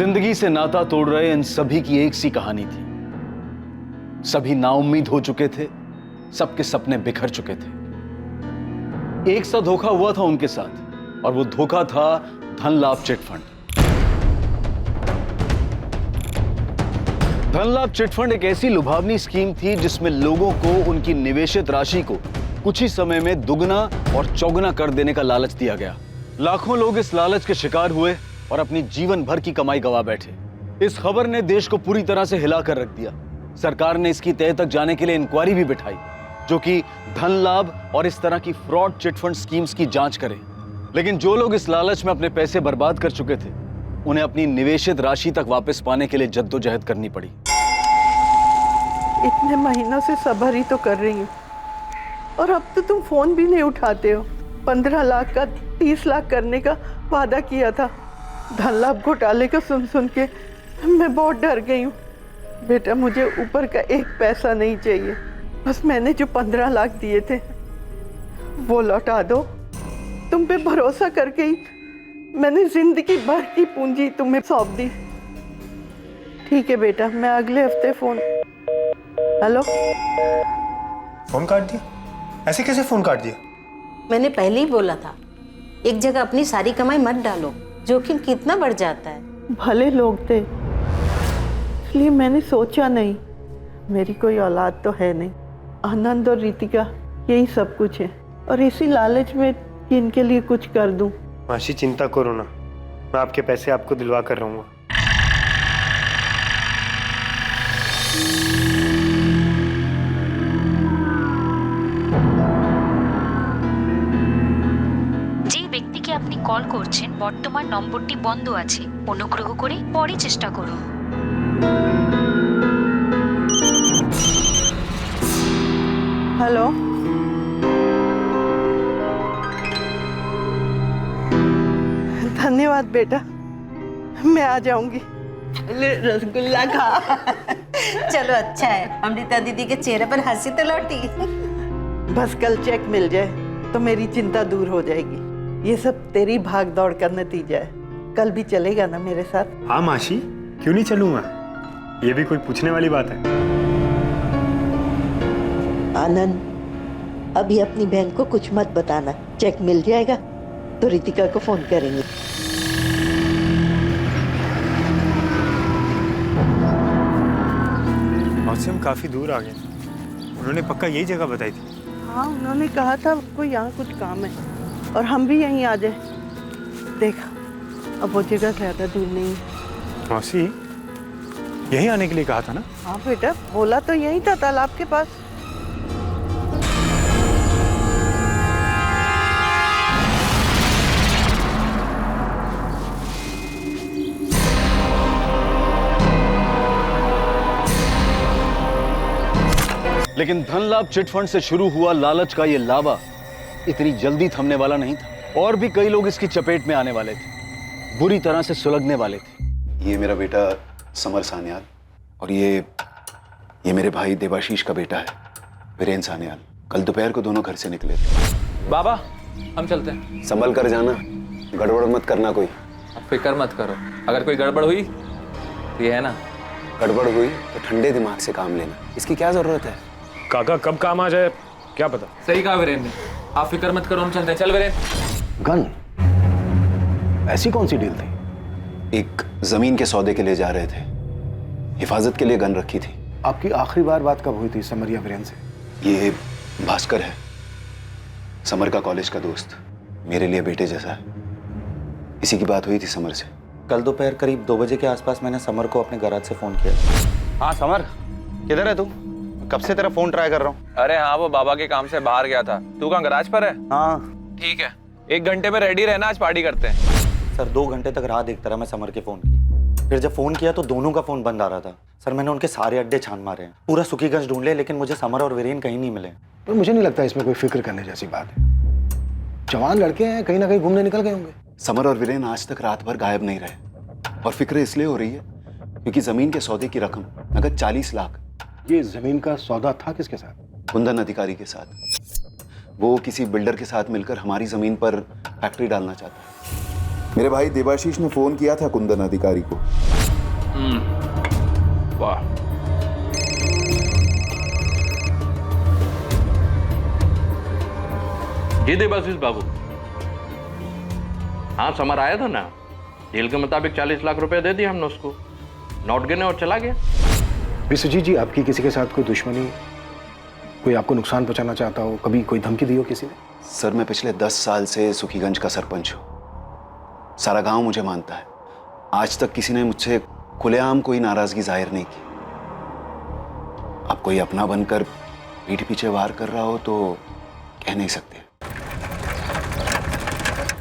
जिंदगी से नाता तोड़ रहे इन सभी की एक सी कहानी थी। सभी नाउम्मीद हो चुके थे, सबके सपने बिखर चुके थे। एक सा धोखा हुआ था उनके साथ और वो धोखा था धन लाभ चिट फंड। धन लाभ चिट फंड एक ऐसी लुभावनी स्कीम थी जिसमें लोगों को उनकी निवेशित राशि को कुछ ही समय में दुगना और चौगुना कर देने का लालच दिया गया। लाखों लोग इस लालच के शिकार हुए और अपनी जीवन भर की कमाई गंवा बैठे। इस खबर ने देश को पूरी तरह से हिला कर रख दिया। सरकार ने इसकी तह तक जाने के लिए इंक्वायरी भी बिठाई जो कि धन लाभ और इस तरह की फ्रॉड चिट फंड स्कीम्स की जांच करे। लेकिन जो लोग इस लालच में अपने पैसे बर्बाद कर चुके थे, उन्हें अपनी निवेशित राशि तक वापस पाने के लिए जद्दोजहद करनी पड़ी। इतने महीनों से सब्र ही तो कर रही हूँ और अब तो तुम फोन भी नहीं उठाते हो। 15 लाख का 30 लाख करने का वादा किया था। धन लाभ घोटाले को सुन सुन के मैं बहुत डर गई हूँ। बेटा, मुझे ऊपर का एक पैसा नहीं चाहिए, बस मैंने जो 15 लाख दिए थे वो लौटा दो। तुम पे भरोसा करके ही मैंने जिंदगी भर की पूंजी तुम्हें सौंप दी। ठीक है बेटा, मैं अगले हफ्ते फोन। हेलो, फोन काट दिया? ऐसे कैसे फोन काट दिया? मैंने पहले ही बोला था, एक जगह अपनी सारी कमाई मत डालो, जोखिम कितना बढ़ जाता है। भले लोग थे इसलिए मैंने सोचा नहीं। मेरी कोई औलाद तो है नहीं। आनंद और रितिका यही सब कुछ है और इसी लालच में कि इनके लिए कुछ कर दूं। मासी, चिंता करो ना, मैं आपके पैसे आपको दिलवा कर रहूंगा। যে ব্যক্তিকে আপনি কল করছেন বর্তমান নম্বরটি বন্ধ আছে, অনুগ্রহ করে পরে চেষ্টা করুন। हेलो, धन्यवाद बेटा, मैं आ जाऊंगी। रसगुल्ला खा। चलो अच्छा है, अमृता दीदी के चेहरे पर हंसी तो लौटी। बस कल चेक मिल जाए तो मेरी चिंता दूर हो जाएगी। ये सब तेरी भाग दौड़ का नतीजा है। कल भी चलेगा ना मेरे साथ? हाँ मासी, क्यों नहीं चलूंगा, ये भी कोई पूछने वाली बात है। आनंद, अभी अपनी बहन को कुछ मत बताना। चेक मिल जाएगा तो रितिका को फोन करेंगे। मौसी, हम काफी दूर आ गए। उन्होंने पक्का यही जगह बताई थी। हाँ, उन्होंने कहा था को यहाँ कुछ काम है और हम भी यहीं आ जाए। देखा, अब वो जगह ज्यादा दूर नहीं है। मौसी, यहीं आने के लिए कहा था ना? हाँ बेटा, बोला तो यहीं था, तालाब के पास। लेकिन धन लाभ चिट फंड से शुरू हुआ लालच का ये लावा इतनी जल्दी थमने वाला नहीं था। और भी कई लोग इसकी चपेट में आने वाले थे, बुरी तरह से सुलगने वाले थे। ये मेरा बेटा समर सान्याल और ये मेरे भाई देवाशीष का बेटा है वीरेन सान्याल। कल दोपहर को दोनों घर से निकले थे। बाबा, हम चलते हैं। संभल कर जाना, गड़बड़ मत करना कोई। अब फिक्र मत करो, अगर कोई गड़बड़ हुई तो ये है ना, गड़बड़ हुई तो ठंडे दिमाग से काम लेना, इसकी क्या जरूरत है। काका कब काम आ जाए क्या पता। सही कहा वीरेन ने, आप फिक्र मत करो, हम चलते हैं। चल वीरेन। गन? ऐसी कौन सी डील थी? एक जमीन के सौदे के लिए जा रहे थे, हिफाजत के लिए गन रखी थी। आपकी आखिरी बार बात कब हुई थी समर या वीरेन से? ये भास्कर है, समर का कॉलेज का दोस्त, मेरे लिए बेटे जैसा है। इसी की बात हुई थी समर से। कल दोपहर करीब 2 बजे के आसपास मैंने समर को अपने गैराज से फोन किया। हाँ समर, किधर है तू? कब से तेरा फोन ट्राई कर रहा हूँ। अरे हाँ, वो बाबा के काम से बाहर गया था। तू कहाँ, गराज पर है? हाँ ठीक है, 1 घंटे में रेडी रहना, आज पार्टी करते हैं। सर 2 घंटे तक राह देखता रहा मैं समर के फोन की। फिर जब फोन किया तो दोनों का फोन बंद आ रहा था। सर मैंने उनके सारे अड्डे छान मारे हैं, पूरा सुखीगंज ढूंढ लिया, लेकिन मुझे समर और वीरेन कहीं नहीं मिले। तो मुझे नहीं लगता इसमें कोई फिक्र करने जैसी बात है। जवान लड़के हैं, कहीं ना कहीं घूमने निकल गए होंगे। समर और वीरेन आज तक रात भर गायब नहीं रहे और फिक्र इसलिए हो रही है क्योंकि जमीन के सौदे की रकम नगद 40 लाख। ये जमीन का सौदा था किसके साथ? कुंदन अधिकारी के साथ। वो किसी बिल्डर के साथ मिलकर हमारी जमीन पर फैक्ट्री डालना चाहता है। मेरे भाई देवाशीष ने फोन किया था कुंदन अधिकारी को। वाह। जी देवाशीष बाबू, हाँ समर आया था ना, डील के मुताबिक 40 लाख रुपए दे दिए हमने उसको, नोट गिने और चला गया। विश्वजीत जी, आपकी किसी के साथ कोई दुश्मनी, कोई आपको नुकसान पहुंचाना चाहता हो, कभी कोई धमकी दी हो किसी ने? सर मैं पिछले 10 साल से सुखीगंज का सरपंच हूँ। सारा गांव मुझे मानता है। आज तक किसी ने मुझसे खुलेआम कोई नाराजगी जाहिर नहीं की। अब कोई अपना बनकर पीठ पीछे वार कर रहा हो तो कह नहीं सकते।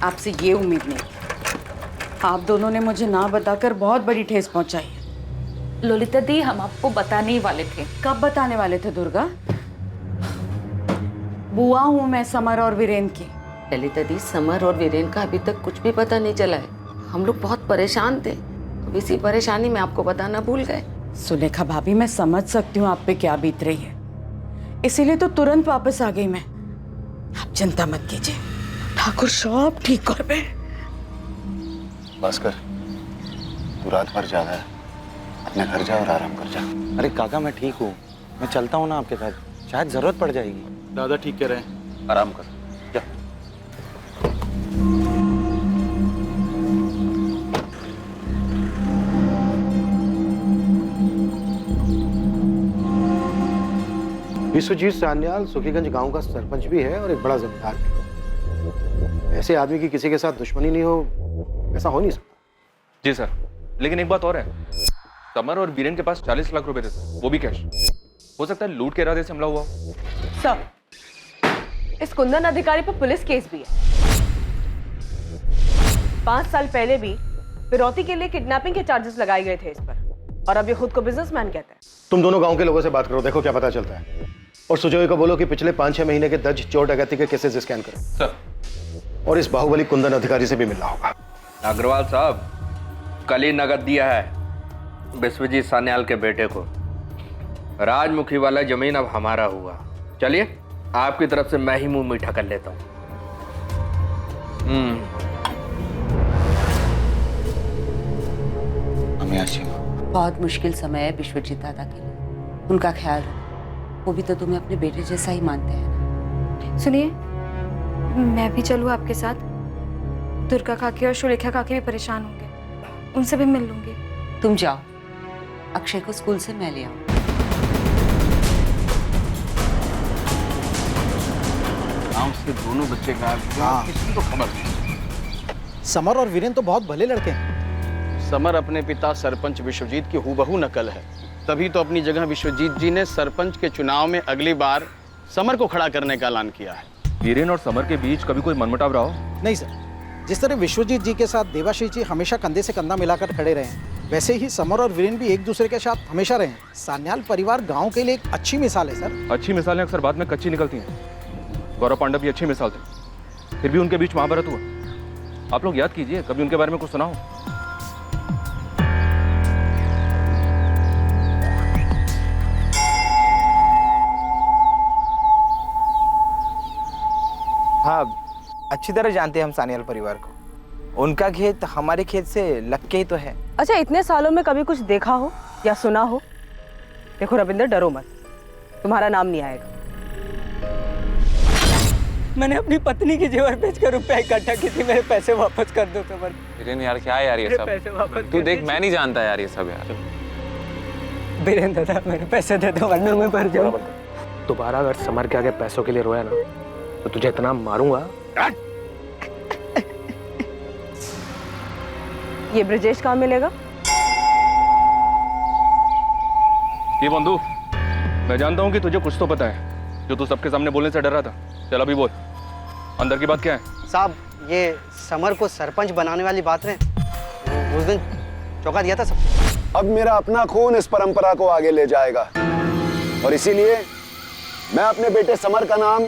आपसे ये उम्मीद नहीं। आप दोनों ने मुझे ना बताकर बहुत बड़ी ठेस पहुंचाई है। ललिता दी, हम आपको बताने ही वाले थे। कब बताने वाले थे दुर्गा? बुआ हूं मैं समर और वीरेन की। ललिता दी, समर और वीरेन का अभी तक कुछ भी पता नहीं चला है। हम लोग बहुत परेशान थे, अब इसी परेशानी में आपको बताना भूल गए। सुलेखा भाभी, मैं समझ सकती हूँ आप पे क्या बीत रही है, इसीलिए तो तुरंत वापस आ गई मैं। आप चिंता मत कीजिए, ठाकुर सब ठीक कर पे। भास्कर, तू रात भर ज्यादा है, अपने घर जा और आराम कर जा। अरे काका मैं ठीक हूँ, मैं चलता हूँ ना आपके साथ, शायद जरूरत पड़ जाएगी। दादा ठीक कह रहे हैं, आराम कर जा। विश्वजीत सान्याल सुखीगंज गांव का सरपंच भी है और एक बड़ा जिम्मेदार भी। ऐसे आदमी की किसी के साथ दुश्मनी नहीं हो, ऐसा हो नहीं सकता। जी सर, लेकिन एक बात और है, समर और वीरेन के पास 40 लाख रुपए थे, वो भी कैश। हो सकता है लूट के इरादे से हमला हुआ। सर, इस कुंदन अधिकारी पर पुलिस केस भी है। 5 साल पहले भी फिरौती के लिए किडनैपिंग के चार्जेस लगाए गए थे इस पर, और अब ये खुद को बिजनेसमैन कहता है। तुम दोनों गांव के लोगों से बात करो, देखो क्या पता चलता है। और सुजोय को बोलो कि पिछले 5-6 महीने के दर्ज चोर डकैती के केसेस स्कैन करो सर। और इस बाहुबली कुंदन अधिकारी से भी मिलना होगा। अग्रवाल साहब, कल ही नगद दिया है विश्वजीत सान्याल के बेटे को। राजमुखी वाला जमीन अब हमारा हुआ। चलिए, आपकी तरफ से मैं ही मुंह मीठा कर लेता हूँ। बहुत मुश्किल समय है विश्वजीत दादा के लिए, उनका ख्याल रखो। वो भी तो तुम्हें अपने बेटे जैसा ही मानते हैं ना। सुनिए, मैं भी चलूँ आपके साथ? दुर्गा काकी और सुलेखा काकी भी परेशान होंगे, उनसे भी मिल लूंगी। तुम जाओ, अक्षय को स्कूल से मैं ले आऊँ। गांव से दोनों बच्चे गायब हुए, किसी को खबर नहीं। समर और वीरेन तो बहुत भले लड़के हैं। समर अपने पिता सरपंच विश्वजीत की हूबहू नकल है, तभी तो अपनी जगह विश्वजीत जी ने सरपंच के चुनाव में अगली बार समर को खड़ा करने का ऐलान किया है। वीरेन और समर के बीच कभी कोई मनमुटाव रहा हो? नहीं सर, जिस तरह विश्वजीत जी के साथ देवाशीष जी हमेशा कंधे से कंधा मिलाकर खड़े रहे हैं, वैसे ही समर और वीरेन भी एक दूसरे के साथ हमेशा रहे हैं। सान्याल परिवार गांव के लिए एक अच्छी मिसाल है सर। अच्छी मिसालें अक्सर बाद में कच्ची निकलती हैं। गौरव पांडव भी अच्छी मिसाल थे, फिर भी उनके बीच महाभारत हुआ। आप लोग याद कीजिए, कभी उनके बारे में कुछ सुना हो? हाँ, अच्छी तरह जानते हैं हम सान्याल परिवार को। उनका खेत हमारे खेत से लग के ही तो है। अच्छा, इतने सालों में कभी कुछ देखा हो या सुना हो? देखो रविंदर, डरो मत, तुम्हारा नाम नहीं आएगा। मैंने अपनी पत्नी की जेवर बेचकर रुपया इकट्ठा की थी, मेरे पैसे वापस कर दो समर। वीरेन यार, क्या है यार ये सब? तू देख, मैं नहीं जानता यार ये सब यार। वीरेन दादा, मेरे पैसे दे दो वरना मैं मर जाऊं। दोबारा अगर समर के आगे पैसों के लिए रोया ना, तो तुझे इतना मारूंगा। ये ब्रजेश कहाँ मिलेगा? ये बंधु, मैं जानता हूँ कि तुझे कुछ तो पता है, जो तू सबके सामने बोलने से डर रहा था। चल अभी बोल, अंदर की बात क्या है? साहब, ये समर को सरपंच बनाने वाली बात है, उस दिन चौका दिया था सब। अब मेरा अपना खून इस परंपरा को आगे ले जाएगा और इसीलिए मैं अपने बेटे समर का नाम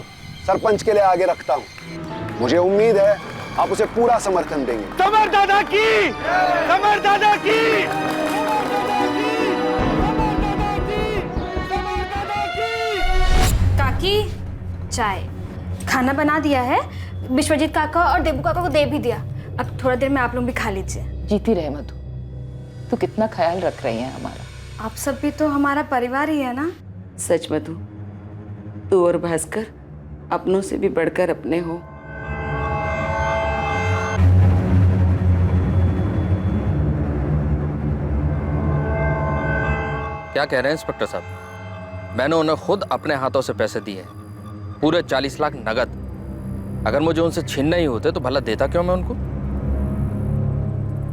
सरपंच के लिए आगे रखता हूं। मुझे उम्मीद है आप उसे पूरा समर्थन देंगे। समर दादा की, समर दादा की। काकी, चाय खाना बना दिया है, विश्वजीत काका और देबू काका को दे भी दिया। अब थोड़ा देर में आप लोग भी खा लीजिए। जीती रहे मधु, तू कितना ख्याल रख रही है हमारा। आप सब भी तो हमारा परिवार ही है ना। सच मधु, तू और भास्कर अपनों से भी बढ़कर अपने हो। क्या कह रहे हैं इंस्पेक्टर साहब? मैंने उन्हें खुद अपने हाथों से पैसे दिए, पूरे 40 लाख नगद। अगर मुझे उनसे छीनना ही होते तो भला देता क्यों मैं उनको?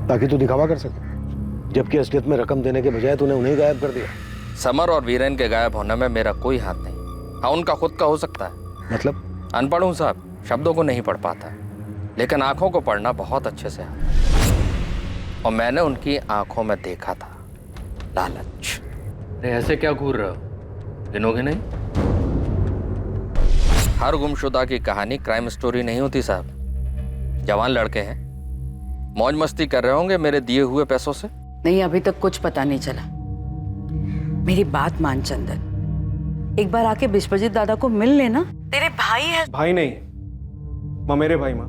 ताकि तू दिखावा कर सके, जबकि असलियत में रकम देने के बजाय तूने उन्हें गायब कर दिया। समर और वीरेन के गायब होने में मेरा कोई हाथ नहीं। हाँ, उनका खुद का हो सकता है। मतलब? अनपढ़ हूँ साहब, शब्दों को नहीं पढ़ पाता, लेकिन आंखों को पढ़ना बहुत अच्छे से आता। और मैंने उनकी आंखों में देखा था लालच। अरे ऐसे क्या घूर रहे हो? गिनोगे नहीं? हर गुमशुदा की कहानी क्राइम स्टोरी नहीं होती साहब। जवान लड़के हैं, मौज मस्ती कर रहे होंगे मेरे दिए हुए पैसों से। नहीं, अभी तक कुछ पता नहीं चला। मेरी बात मान चंदन, एक बार आके विश्वजीत दादा को मिल लेना। तेरे भाई है। भाई नहीं माँ, मेरे भाई माँ।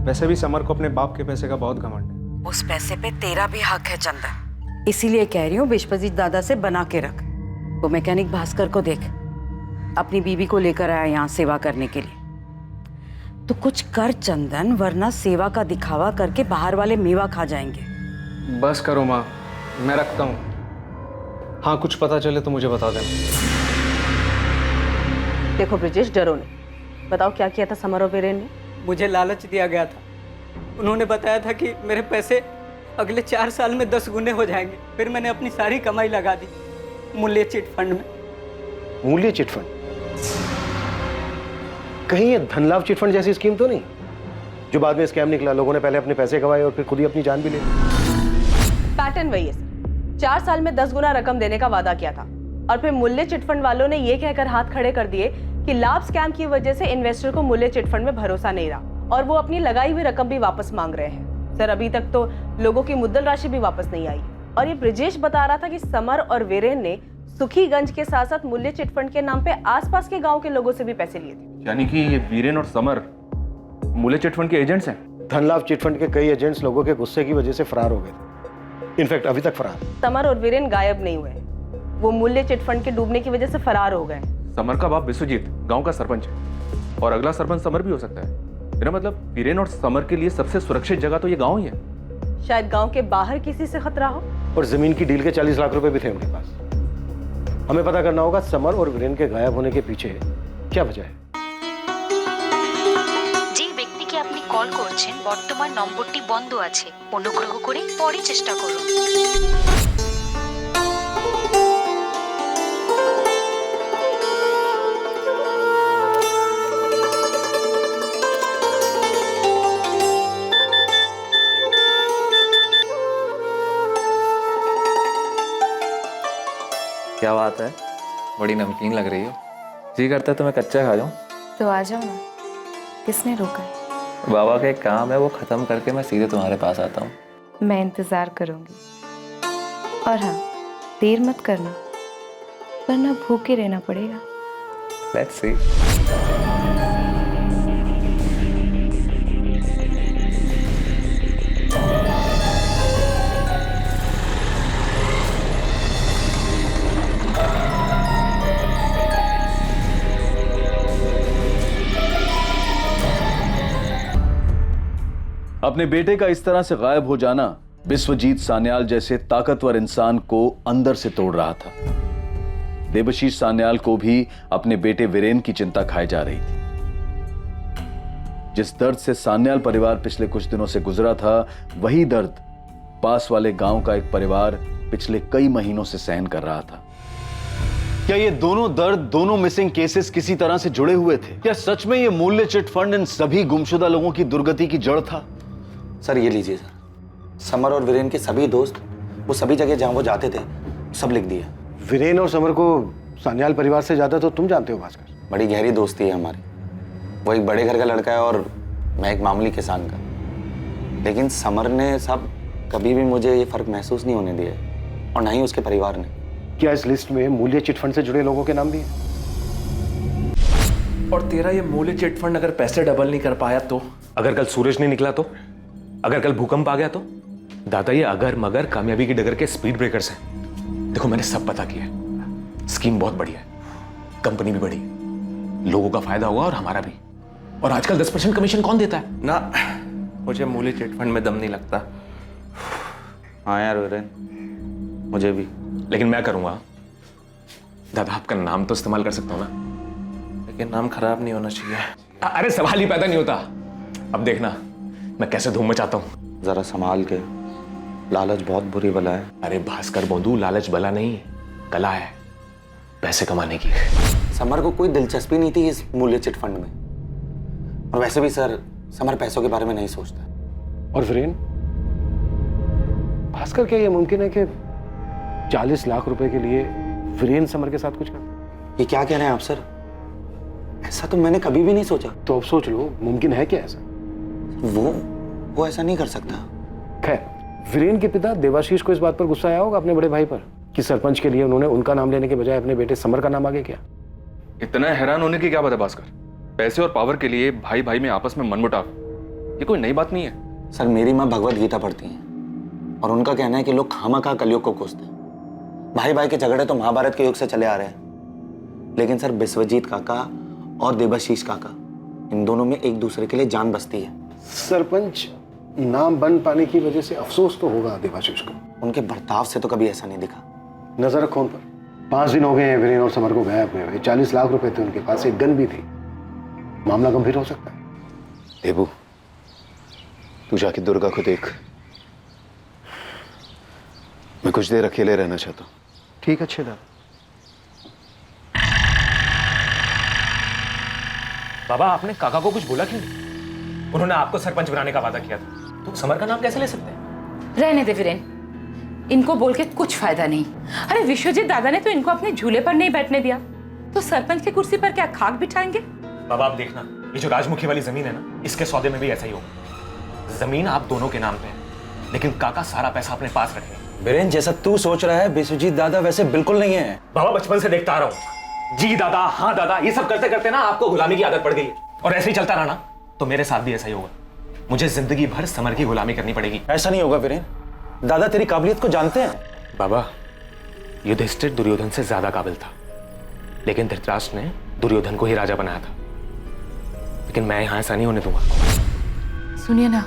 वैसे भी समर को अपने बाप के पैसे का बहुत घमंड है। उस पैसे पे तेरा भी हक है चंदन, इसीलिए कह रही हूँ विश्वजीत दादा से बना के रख। वो मैकेनिक भास्कर को देख, अपनी बीवी को लेकर आया यहाँ सेवा करने के लिए। तो कुछ कर चंदन, वरना सेवा का दिखावा करके बाहर वाले मेवा खा जाएंगे। बस करो माँ, मैं रखता हूँ। हाँ, कुछ पता चले तो मुझे बता देना। देखो ब्रिजेश, डरो नहीं। बताओ क्या किया था समर और वीरेन ने? मुझे लालच दिया गया था। उन्होंने बताया था कि मेरे पैसे अगले 4 साल में 10 गुने हो जाएंगे। फिर मैंने अपनी सारी कमाई लगा दी मूल्य चिट फंड में। मूल्य चिट फंड? कहीं ये धनलाभ चिट फंड जैसी स्कीम तो नहीं, जो बाद में स्कैम निकला? लोगों ने पहले अपने पैसे गंवाए और फिर खुद ही अपनी जान भी ले ली। पैटर्न वही है सर। 4 साल में 10 गुना रकम देने का वादा किया था और फिर मूल्य चिटफंड वालों ने ये कहकर हाथ खड़े कर दिए कि लाभ स्कैम की वजह से इन्वेस्टर को मूल्य चिटफंड में भरोसा नहीं रहा और वो अपनी लगाई हुई रकम भी वापस मांग रहे हैं। सर, अभी तक तो लोगों की मुद्दल राशि भी वापस नहीं आई। और ये ब्रिजेश बता रहा था कि समर और वीरेन ने सुखीगंज के साथ साथ मूल्य चिटफंड के नाम पे आसपास के गांव के लोगों से भी पैसे लिए थे। यानी कि ये वीरेन और समर मूल्य चिटफंड के एजेंट्स हैं? धनलाभ चिटफंड के कई एजेंट्स लोगों के गुस्से की वजह से फरार हो गए थे। इनफैक्ट अभी तक फरार। समर और वीरेन गायब नहीं हुए, वो मूल्य चिटफंड के डूबने की वजह से फरार हो गए। समर का बाप विश्वजीत गांव का सरपंच है और अगला सरपंच समर भी हो सकता है। मेरा मतलब वीरेन और समर के लिए सबसे सुरक्षित जगह तो ये गांव ही है। शायद गांव के बाहर किसी से खतरा हो। और जमीन की डील के 40 लाख रुपए भी थे उनके पास। हमें पता करना होगा समर और वीरेन के गायब होने के पीछे क्या वजह है। যে ব্যক্তিকে আপনি কল করছেন বর্তমান নম্বরটি বন্ধ আছে, অনুগ্রহ করে পরে চেষ্টা করুন। क्या बात है, बड़ी नमकीन लग रही हो। जी करता है तो मैं कच्चा खा जाऊं। तो आ जाओ ना, किसने रोका है? बाबा का एक काम है, वो खत्म करके मैं सीधे तुम्हारे पास आता हूँ। मैं इंतजार करूंगी। और हाँ, देर मत करना वरना भूखे रहना पड़ेगा। Let's see. अपने बेटे का इस तरह से गायब हो जाना विश्वजीत सान्याल जैसे ताकतवर इंसान को अंदर से तोड़ रहा था। देवशीष सान्याल को भी अपने बेटे वीरेन की चिंता खाई जा रही थी। जिस दर्द से सान्याल परिवार पिछले कुछ दिनों से गुजरा था, वही दर्द पास वाले गांव का एक परिवार पिछले कई महीनों से सहन कर रहा था। क्या ये दोनों दर्द, दोनों मिसिंग केसेस किसी तरह से जुड़े हुए थे? क्या सच में ये मूल्य चिट फंड इन सभी गुमशुदा लोगों की दुर्गति की जड़ था? सर ये लीजिए सर, समर और वीरेन के सभी दोस्त, वो सभी जगह जहां वो जाते थे, सब लिख दिया। वीरेन और समर को सान्याल परिवार से ज्यादा तो तुम जानते हो भास्कर। बड़ी गहरी दोस्ती है हमारी। वो एक बड़े घर का लड़का है और मैं एक मामूली किसान का। लेकिन समर ने साहब कभी भी मुझे ये फर्क महसूस नहीं होने दिया और ना ही उसके परिवार ने। क्या इस लिस्ट में मूल्य चिटफंड से जुड़े लोगों के नाम भी हैं? और तेरा ये मूल्य चिटफंड अगर पैसे डबल नहीं कर पाया तो? अगर कल सूरज नहीं निकला तो? अगर कल भूकंप आ गया तो? दादा ये अगर मगर कामयाबी की डगर के स्पीड ब्रेकर्स हैं। देखो मैंने सब पता किया है। स्कीम बहुत बढ़िया है, कंपनी भी बड़ी है, लोगों का फायदा होगा और हमारा भी। और आजकल 10% कमीशन कौन देता है? ना, मुझे मूल्य चिटफंड में दम नहीं लगता। हाँ यार वीरेन, मुझे भी। लेकिन मैं करूंगा। दादा आपका नाम तो इस्तेमाल कर सकता हूं ना? लेकिन नाम खराब नहीं होना चाहिए। अरे सवाल ही पैदा नहीं होता। अब देखना मैं कैसे धूम मचाता हूं। जरा संभाल के, लालच बहुत बुरी बला है। अरे भास्कर बोंदू, लालच बला नहीं, कला है पैसे कमाने की। समर को कोई दिलचस्पी नहीं थी इस मूल्य चिटफंड में, और वैसे भी सर समर पैसों के बारे में नहीं सोचता। और वीरेन, भास्कर क्या ये मुमकिन है कि 40 लाख रुपए के लिए वीरेन समर के साथ कुछ कर? ये क्या कह रहे हैं आप सर? ऐसा तो मैंने कभी भी नहीं सोचा। तो अब सोच लो, मुमकिन है क्या ऐसा? वो ऐसा नहीं कर सकता। खैर, वीरेन के पिता देवाशीष को इस बात पर गुस्सा आया होगा अपने बड़े भाई पर कि सरपंच के लिए उन्होंने उनका नाम लेने के बजाय अपने बेटे समर का नाम आगे किया। इतना हैरान होने की क्या बात है भास्कर? पैसे और पावर के लिए भाई भाई में आपस में मनमुटाव, ये कोई नई बात नहीं है। सर मेरी माँ भगवत गीता पढ़ती हैं और उनका कहना है कि लोग खामखा कलयुग को कोसते हैं। भाई भाई के झगड़े तो महाभारत के युग से चले आ रहे हैं, लेकिन सर विश्वजीत काका और देवाशीष काका, इन दोनों में एक दूसरे के लिए जान बसती है। सरपंच नाम बन पाने की वजह से अफसोस तो होगा देवाशीष को। उनके बर्ताव से तो कभी ऐसा नहीं दिखा। नजर रखो उन पर। 5 दिन हो गए हैं वीरेन और समर को गायब हुए हुए। 40 लाख रुपए थे उनके पास, एक गन भी थी। मामला गंभीर हो सकता है। देबू, तू जाके दुर्गा को देख। मैं कुछ देर अकेले रहना चाहता हूँ। ठीक है, अच्छे दादा। बाबा आपने काका को कुछ बोला क्यों नहीं? उन्होंने आपको सरपंच बनाने का वादा किया था, तो समर का नाम कैसे ले सकते हैं? रहने दे वीरेन, इनको बोल के कुछ फायदा नहीं। अरे विश्वजीत दादा ने तो इनको अपने झूले पर नहीं बैठने दिया, तो सरपंच की कुर्सी पर क्या खाक बिठाएंगे? बाबा आप देखना, ये जो राजमुखी वाली जमीन है ना, इसके सौदे में भी ऐसा ही होगा। जमीन आप दोनों के नाम पे है, लेकिन काका सारा पैसा अपने पास रखेंगे। वीरेन, जैसा तू सोच रहा है विश्वजीत दादा वैसे बिल्कुल नहीं है। बाबा बचपन से देखता आ रहा हूँ, जी दादा हाँ दादा, ये सब करते करते ना आपको गुलामी की आदत पड़ गई है, और ऐसे ही चलता रहा ना तो मेरे साथ भी ऐसा ही होगा। मुझे जिंदगी भर समर की गुलामी करनी पड़ेगी। ऐसा नहीं होगा वीरेन, दादा तेरी काबिलियत को जानते हैं। बाबा युधिष्ठिर दुर्योधन से ज्यादा काबिल था, लेकिन धृतराष्ट्र ने दुर्योधन को ही राजा बनाया था। लेकिन मैं यहां ऐसा नहीं होने दूंगा। सुनिए ना,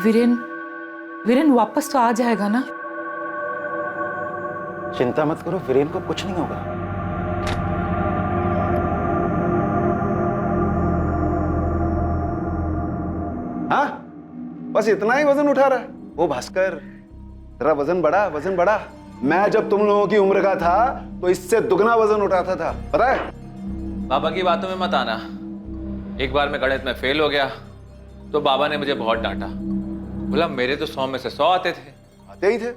वीरेन वापस तो आ जाएगा ना? चिंता मत करो, वीरेन को कुछ नहीं होगा। हाँ, बस इतना ही वजन उठा रहा है वो भास्कर। तेरा वजन बढ़ा। मैं जब तुम लोगों की उम्र का था तो इससे दुगना वजन उठाता था, पता है? बाबा की बातों में मत आना। एक बार मैं गणित में फेल हो गया तो बाबा ने मुझे बहुत डांटा। बोला मेरे तो 100 में से 100 आते ही थे।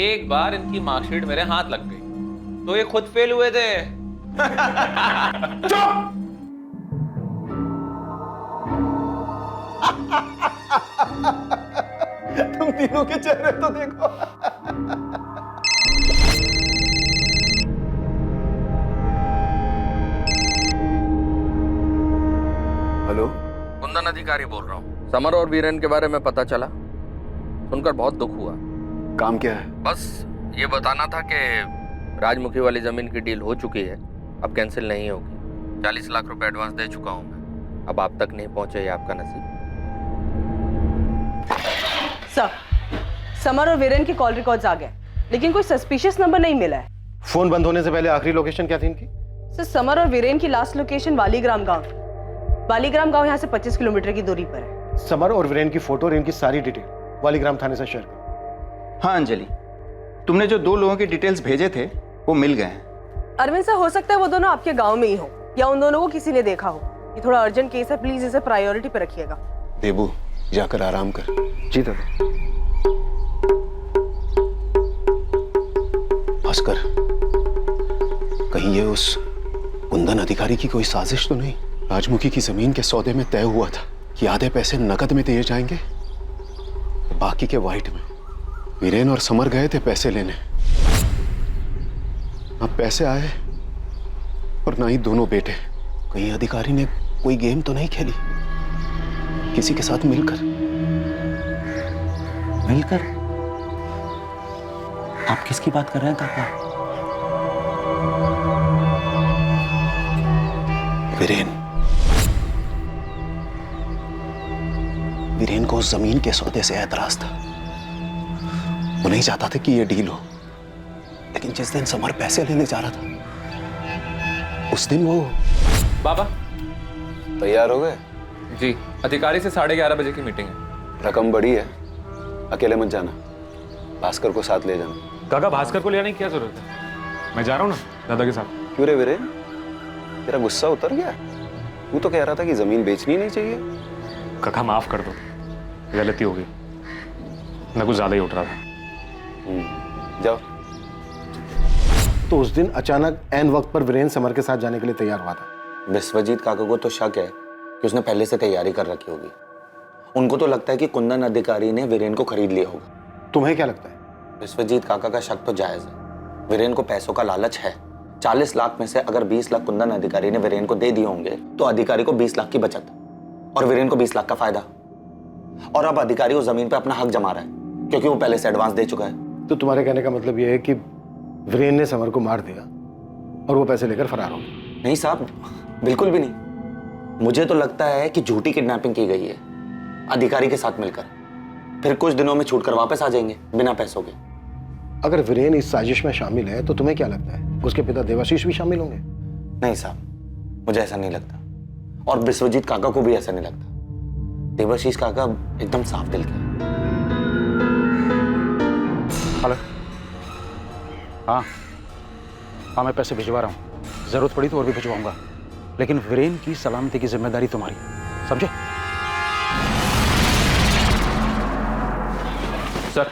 एक बार इनकी मार्कशीट मेरे हाथ लग गई तो ये खुद फेल हुए थे। चुप! तुम तीनों के चेहरे तो देखो। हेलो, कुंदन अधिकारी बोल रहा हूँ। समर और वीरेन के बारे में पता चला, सुनकर बहुत दुख हुआ। काम क्या है? बस ये बताना था कि राजमुखी वाली जमीन की डील हो चुकी है, अब कैंसिल नहीं होगी। 40 लाख रुपए एडवांस दे चुका हूँ मैं, अब आप तक नहीं पहुंचे, ये आपका नसीब। सर, समर और वीरेन के कॉल रिकॉर्ड्स आ गए, लेकिन कोई सस्पिशियस नंबर नहीं मिला है। फोन बंद होने से पहले आखिरी लोकेशन क्या थी इनकी? सर, समर और वीरेन की लास्ट लोकेशन वालीग्राम गांव। वालीग्राम गांव यहाँ से 25 किलोमीटर की दूरी पर है। समर और वीरेन की फोटो और इनकी सारी डिटेल वालीग्राम थाने से शेयर करो। हाँ अंजलि, तुमने जो 2 लोगों के डिटेल्स भेजे थे वो मिल गए हैं। अरविंद सर, हो सकता है वो दोनों आपके गांव में ही हो या उन दोनों को किसी ने देखा हो। ये थोड़ा अर्जेंट केस है, प्लीज इसे प्रायोरिटी पे रखिएगा। देबू, जाकर आराम कर। जी दादा। भास्कर, कहीं ये उस कुंदन अधिकारी की कोई साजिश तो नहीं? राजमुखी की जमीन के सौदे में तय हुआ था कि आधे पैसे नकद में दिए जाएंगे, बाकी के वाइट में। वीरेन और समर गए थे पैसे लेने, अब पैसे आए और ना ही दोनों बेटे। कहीं अधिकारी ने कोई गेम तो नहीं खेली किसी के साथ मिलकर? मिलकर? आप किसकी बात कर रहे हैं काका? वीरेन को उस जमीन के सौदे से ऐतराज था। वो नहीं चाहता था कि ये डील हो, लेकिन जिस दिन समर पैसे लेने जा रहा था उस दिन वो। बाबा तैयार हो गए? जी, अधिकारी से 11:30 बजे की मीटिंग है। रकम बड़ी है, अकेले मत जाना, भास्कर को साथ ले जाना। काका भास्कर को ले आने की क्या जरूरत है, मैं जा रहा हूँ ना दादा के साथ। क्यों रे वीरेन, तेरा गुस्सा उतर गया? तू तो कह रहा था कि जमीन बेचनी नहीं चाहिए। काका माफ कर दो, गलती हो गई, मैं कुछ ज्यादा ही उठ रहा था। जाओ। तो उस दिन अचानक ऐन वक्त पर वीरेन समर के साथ जाने के लिए तैयार हुआ था। विश्वजीत काका को तो शक है कि उसने पहले से तैयारी कर रखी होगी। उनको तो लगता है कि कुंदन अधिकारी ने वीरेन को खरीद लिया होगा। तुम्हें क्या लगता है? विश्वजीत काका का शक तो जायज है। वीरेन को पैसों का लालच है। 40 लाख में से अगर 20 लाख कुंदन अधिकारी ने वीरेन को दे दिए होंगे तो अधिकारी को 20 लाख की बचत और वीरेन को 20 लाख का फायदा। और अब अधिकारी उस जमीन पे अपना हक जमा रहा है क्योंकि वो पहले से एडवांस दे चुका है। तो तुम्हारे कहने का मतलब यह है कि वीरेन ने समर को मार दिया और वो पैसे लेकर फरार हो गया? नहीं साहब, बिल्कुल भी नहीं। मुझे तो लगता है कि झूठी किडनैपिंग की गई है अधिकारी के साथ मिलकर। फिर कुछ दिनों में छूट कर वापस आ जाएंगे बिना पैसों के। अगर वीरेन इस साजिश में शामिल है तो तुम्हें क्या लगता है उसके पिता देवाशीष भी शामिल होंगे? नहीं साहब, मुझे ऐसा नहीं लगता और विश्वजीत काका को भी ऐसा नहीं लगता। देवाशीष काका एकदम साफ दिल के। हेलो। हाँ मैं पैसे भिजवा रहा हूँ, जरूरत पड़ी तो और भी भिजवाऊंगा, लेकिन वीरेन की सलामती की जिम्मेदारी तुम्हारी, समझे? सर,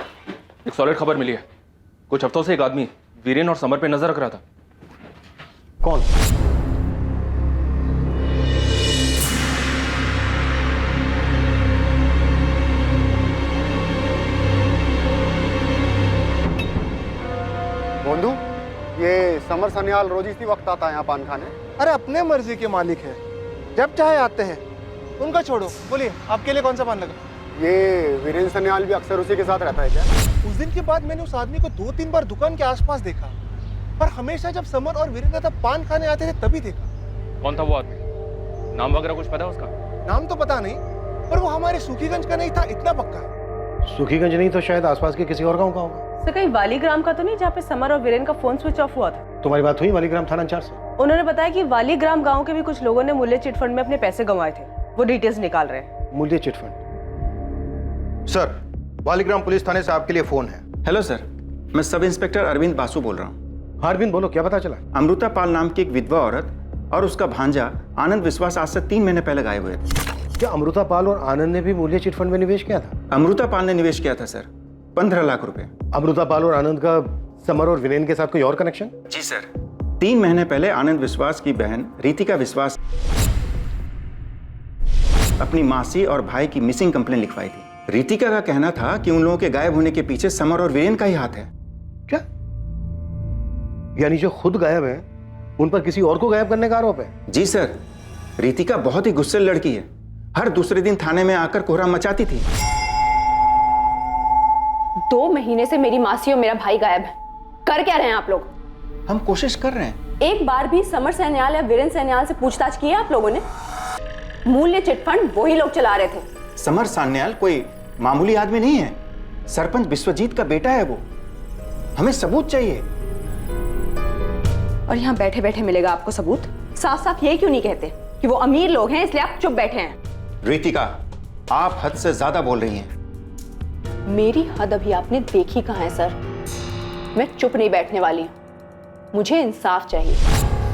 एक सॉलिड खबर मिली है। कुछ हफ्तों से एक आदमी वीरेन और समर पे नजर रख रहा था। कौन? बोंधू, ये समर सन्याल रोज इसी वक्त आता है यहाँ पान खाने। अरे अपने मर्जी के मालिक है, जब चाहे आते हैं। उनका छोड़ो, बोलिए आपके लिए कौन सा पान लगा? ये वीरेन सन्याल भी अक्सर उसी के साथ रहता है क्या? उस दिन के बाद मैंने उस आदमी को 2-3 बार दुकान के आसपास देखा, पर हमेशा जब समर और वीरेन दादा पान खाने आते थे तभी देखा। कौन था वो आदमी? नाम वगैरह कुछ पता है उसका? नाम तो पता नहीं, पर वो हमारे सुखीगंज का नहीं था, इतना पक्का है। सुखीगंज नहीं तो शायद आसपास के किसी और गांव का होगा। सर कहीं वालीग्राम का तो नहीं जहाँ पे समर और वीरेन का फोन स्विच ऑफ हुआ था? तुम्हारी बात हुई वालीग्राम थाना इंचार्ज से? उन्होंने बताया कि वालीग्राम गांव के भी कुछ लोगों ने मूल्य चिटफंड में अपने पैसे गंवाए थे, वो डिटेल्स निकाल रहे हैं। मूल्य चिटफंड? सर, वालीग्राम पुलिस थाने से आपके लिए फोन है। हेलो सर, मैं सब इंस्पेक्टर अरविंद बासु बोल रहा हूँ। हाँ अरविंद बोलो, क्या पता चला? अमृता पाल नाम की एक विधवा औरत और उसका भांजा आनंद विश्वास आज से 3 महीने पहले गायब हुए थे। क्या अमृता पाल और आनंद ने भी मूल्य चिटफंड में निवेश किया था? अमृता पाल ने निवेश किया था सर, 15 लाख रुपए। अमृता पाल और आनंद का समर और वीरेन के साथ कोई और कनेक्शन? जी सर। 3 महीने पहले आनंद विश्वास की बहन रितिका विश्वास अपनी मासी और भाई की मिसिंग कंप्लेन लिखवाई थी। रितिका का कहना था कि उन लोगों के गायब होने के पीछे समर और वीरेन का ही हाथ है। क्या? यानी जो खुद गायब है उन पर किसी और को गायब करने का आरोप है? जी सर। रितिका बहुत ही गुस्सैल लड़की है, हर दूसरे दिन थाने में आकर कोहराम मचाती थी। 2 महीने से मेरी मासी और मेरा भाई गायब है। कर क्या रहे हैं आप लोग? हम कोशिश कर रहे हैं। एक बार भी समर सन्याल या वीरेन सन्याल से पूछताछ की है आप लोगों ने? मूल्य चिटफंड वही लोग चला रहे थे। समर सन्याल कोई मामूली आदमी नहीं है, सरपंच विश्वजीत का बेटा है वो। हमें सबूत चाहिए। और यहाँ बैठे बैठे मिलेगा आपको सबूत? साफ साफ ये क्यों नहीं कहते कि वो अमीर लोग हैं इसलिए आप चुप बैठे हैं? रितिका, आप हद से ज्यादा बोल रही हैं। मेरी हद अभी आपने देखी कहाँ है सर? मैं चुप नहीं बैठने वाली हूँ, मुझे इंसाफ चाहिए।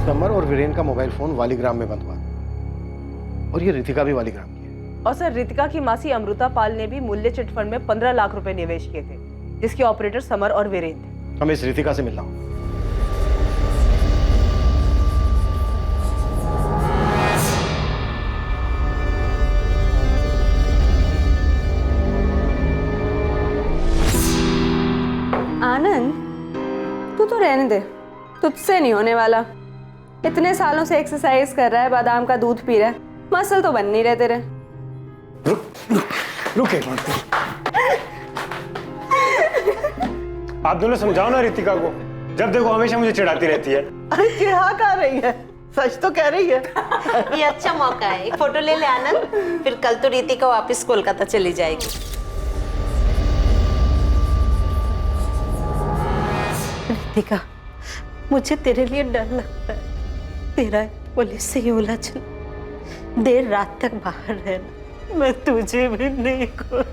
समर और वीरेन का मोबाइल फोन वालीग्राम में बंद हुआ और ये रितिका भी वालीग्राम की है। और सर रितिका की मासी अमृता पाल ने भी मूल्य चिटफंड में 15 लाख रुपए निवेश किए थे, जिसके ऑपरेटर समर और वीरेन थे। हमें इस रितिका से मिलना हो। आनंद, तू तो रहने दे, तुझसे नहीं होने वाला। इतने सालों से एक्सरसाइज कर रहा है, बादाम का दूध पी रहा है, मसल तो बन नहीं रहे तेरे। रुक एक मिनट। आप दोनों समझाओ ना रितिका को, जब देखो हमेशा मुझे चिढ़ाती रहती है। अरे चिढ़ा कहाँ रही है, सच तो कह रही है। ये अच्छा मौका है, एक फोटो ले ले आनंद, फिर कल तो रितिका वापस कोलकाता चली जाएगी। रितिका, मुझे तेरे लिए डर लगता है। तेरा पुलिस से ही उलझन, देर रात तक बाहर रहना, मैं तुझे भी नहीं को।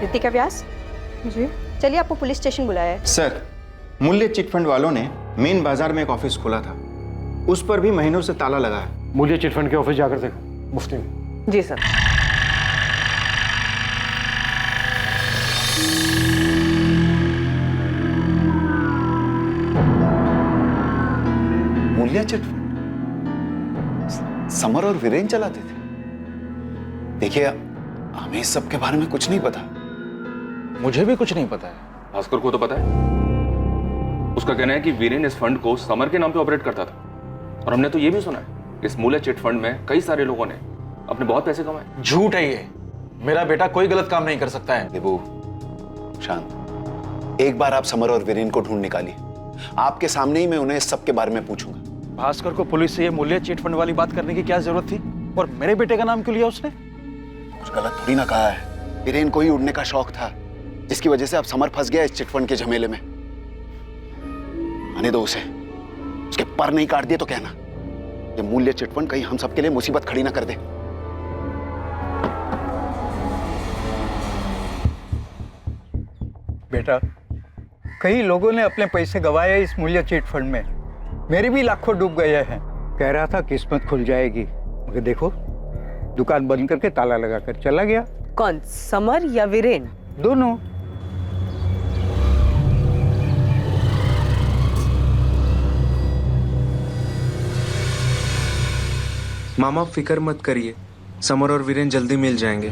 रितिका व्यास जी, चलिए आपको पुलिस स्टेशन बुलाया है। सर, मूल्य चिटफंड वालों ने मेन बाजार में एक ऑफिस खोला था, उस पर भी महीनों से ताला लगा है। मूल्य चिटफंड के ऑफिस जाकर देखो मुफ्ती में। जी सर। मूल्य चिटफंड समर और वीरेन चलाते थे। देखिए, हमें इस सब के बारे में कुछ नहीं पता। मुझे भी कुछ नहीं पता है। भास्कर को तो पता है। उसका कहना है कि वीरेन इस फंड को समर के नाम पे ऑपरेट करता था, और हमने तो ये भी सुना है इस मूल्य चिट फंड में कई सारे लोगों ने अपने बहुत पैसे कमाए। झूठ है ये। मेरा बेटा कोई गलत काम नहीं कर सकता है। देबू, शांत। एक बार आप समर और वीरेन को ढूंढ निकालिए, आपके सामने ही मैं उन्हें इस सब के बारे में पूछूंगा। भास्कर को पुलिस से ये मूल्य चिट फंड वाली बात करने की क्या जरूरत थी? और मेरे बेटे का नाम क्यों लिया उसने? कुछ गलत थोड़ी ना कहा है। वीरेन को ही उड़ने का शौक था, जिसकी वजह से अब समर फंस गया इस चिटफंड के झमेले में। आने दो उसे, उसके पर नहीं काट दिए तो कहना ये मूल्य चिटफंड कहीं हम सबके लिए मुसीबत खड़ी ना कर दे। बेटा, कई लोगों ने अपने पैसे गंवाए इस मूल्य चिट फंड में। मेरे भी लाखों डूब गए हैं। कह रहा था किस्मत खुल जाएगी, मगर देखो दुकान बंद करके ताला लगाकर चला गया। कौन, समर या वीरेन? दोनों। मामा फिक्र मत करिए, समर और वीरेन जल्दी मिल जाएंगे।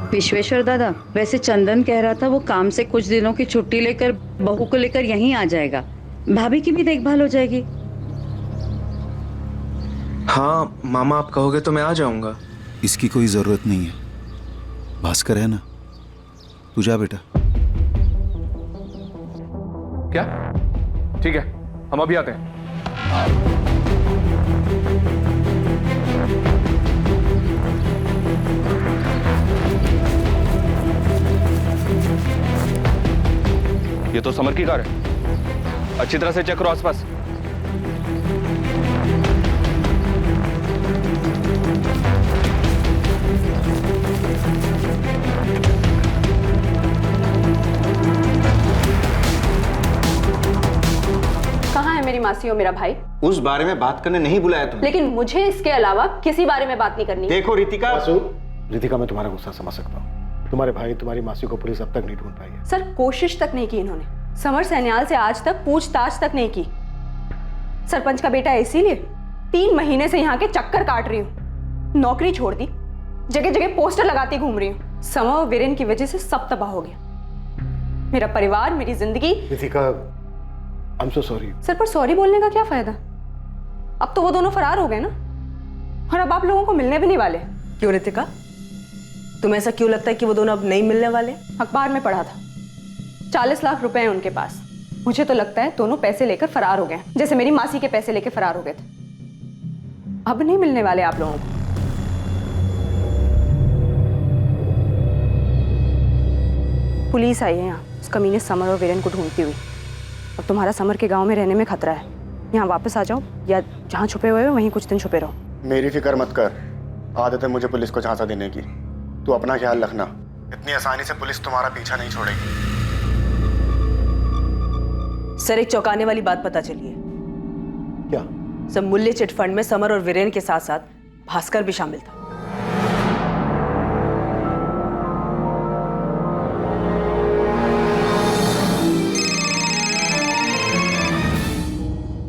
विश्वेश्वर दादा, वैसे चंदन कह रहा था वो काम से कुछ दिनों की छुट्टी लेकर बहू को लेकर यहीं आ जाएगा। भाभी की भी देखभाल हो जाएगी। हाँ मामा, आप कहोगे तो मैं आ जाऊंगा। इसकी कोई जरूरत नहीं है, भास्कर है ना। तू जा बेटा। क्या? ठीक है, हम अभी आते हैं। ये तो समर की कार है। अच्छी तरह से चेक करो आसपास। कहाँ है मेरी मासी और मेरा भाई? उस बारे में बात करने नहीं बुलाया तुमने। लेकिन मुझे इसके अलावा किसी बारे में बात नहीं करनी। देखो रितिका, रितिका, मैं तुम्हारा गुस्सा समझ सकता हूँ। तुम्हारे भाई तुम्हारी मासी को पुलिस अब तक नहीं ढूंढ पाई है। सर, कोशिश तक नहीं की इन्होंने। समर सन्याल से आज तक पूछताछ तक नहीं की। सरपंच का बेटा है, इसीलिए 3 महीने से यहाँ के चक्कर काट रही हूँ। नौकरी छोड़ दी, जगह जगह पोस्टर लगाती घूम रही हूँ। समर और वीरेन की वजह से सब तबाह हो गया, मेरा परिवार, मेरी जिंदगी। Ritika, I am so sorry. Sir, पर सॉरी बोलने का क्या फायदा? अब तो वो दोनों फरार हो गए ना, और अब आप लोगों को मिलने भी नहीं वाले। क्यों रितिका, तुम्हें ऐसा क्यों लगता है कि वो दोनों अब नहीं मिलने वाले? अखबार में पढ़ा था 40 लाख रुपए हैं उनके पास। मुझे तो लगता है दोनों पैसे लेकर फरार हो गए, जैसे मेरी मासी के पैसे लेकर फरार हो गए थे। अब नहीं मिलने वाले आप लोगों को। पुलिस आई है यहाँ, उस कमीने समर और वीरेन को ढूंढती हुई। अब तुम्हारा समर के गांव में रहने में खतरा है। यहाँ वापस आ जाओ, या जहाँ छुपे हुए हो वहीं कुछ दिन छुपे रहो। मेरी फिक्र मत कर, आदत है मुझे पुलिस को झांसा देने की। तू अपना ख्याल रखना, इतनी आसानी से पुलिस तुम्हारा पीछा नहीं छोड़ेगी। सर, एक चौंकाने वाली बात पता चली है। क्या? सर, मूल्य चिट फंड में समर और वीरेन के साथ साथ भास्कर भी शामिल था।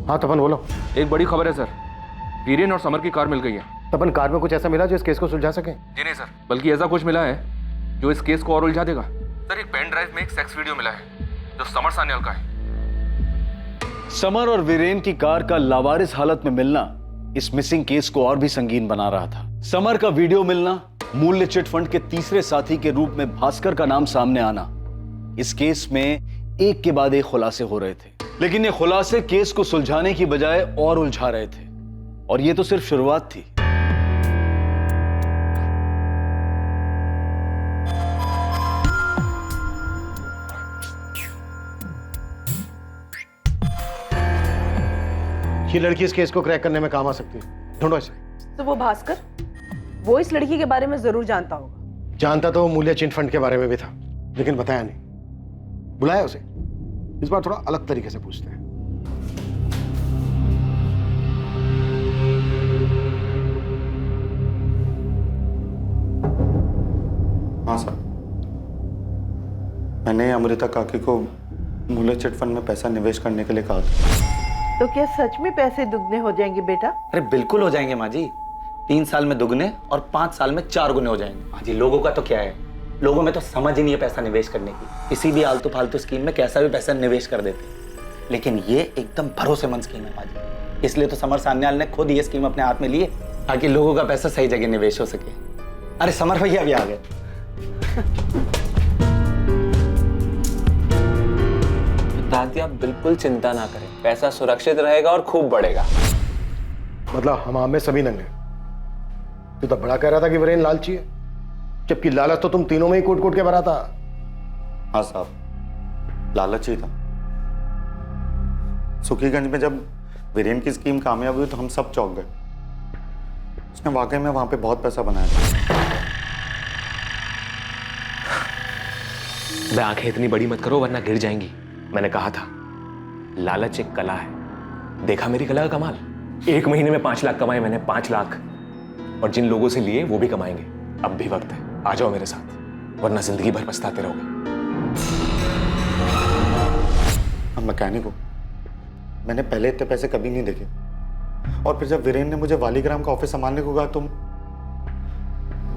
हाँ तपन, बोलो। एक बड़ी खबर है सर, वीरेन और समर की कार मिल गई है। तपन, कार में कुछ ऐसा मिला जो इस केस को सुलझा सके? जी नहीं सर, बल्कि ऐसा कुछ मिला है जो इस केस को और उलझा देगा। सर, एक पेन ड्राइव में एक सेक्स वीडियो मिला है जो समर सान्याल का है। समर और वीरेन की कार का लावारिस हालत में मिलना इस मिसिंग केस को और भी संगीन बना रहा था। समर का वीडियो मिलना, मूल्य चिट फंड के तीसरे साथी के रूप में भास्कर का नाम सामने आना, इस केस में एक के बाद एक खुलासे हो रहे थे। लेकिन ये खुलासे केस को सुलझाने की बजाय और उलझा रहे थे, और ये तो सिर्फ शुरुआत थी। ये लड़की इस केस को क्रैक करने में काम आ सकती है, ढूंढो इसे। तो वो भास्कर, वो इस लड़की के बारे में जरूर जानता होगा। जानता तो वो मूल्य चिट फंड के बारे में भी था, लेकिन बताया नहीं। बुलाया उसे, इस बार थोड़ा अलग तरीके से पूछते हैं। हाँ सर, मैंने अमृता काकी को मूल्य चिट फंड में पैसा निवेश करने के लिए कहा था। तो क्या सच में पैसे दुगने हो जाएंगे बेटा? अरे बिल्कुल हो जाएंगे माँ जी। 3 साल में दुगने और 5 साल में 4 गुने हो जाएंगे। माँ जी, लोगों का तो क्या है, लोगों में तो समझ ही नहीं है पैसा निवेश करने की। किसी भी आलतू फालतू स्कीम में कैसा भी पैसा निवेश कर देते, लेकिन ये एकदम भरोसेमंद स्कीम है माँ जी। इसलिए तो समर सान्याल ने खुद ये स्कीम अपने हाथ में ली है, ताकि लोगों का पैसा सही जगह निवेश हो सके। अरे समर भैया भी आ गए। दादी आप बिल्कुल चिंता ना करें, पैसा सुरक्षित रहेगा और खूब बढ़ेगा। मतलब हम में सभी नंगे। तू तो बड़ा कह रहा था कि वीरेन लालची है, जबकि लालच तो तुम तीनों में ही कूट कूट के भरा था। हाँ साहब, लालच ही था। सुखीगंज में जब वीरेन की स्कीम कामयाब हुई तो हम सब चौंक गए। उसने वाकई में वहां पे बहुत पैसा बनाया था। बे आंखें इतनी बड़ी मत करो वरना गिर जाएंगी। मैंने कहा था लालच एक कला है। देखा मेरी कला का कमाल। 1 महीने में 5 लाख कमाए मैंने, 5 लाख। और जिन लोगों से लिए वो भी कमाएंगे। अब भी वक्त है, आ जाओ मेरे साथ, वरना जिंदगी भर पछताते रहोगे। अब मैकेनिक हो, मैंने पहले इतने पैसे कभी नहीं देखे। और फिर जब वीरेन ने मुझे वालीग्राम का ऑफिस संभालने को कहा तो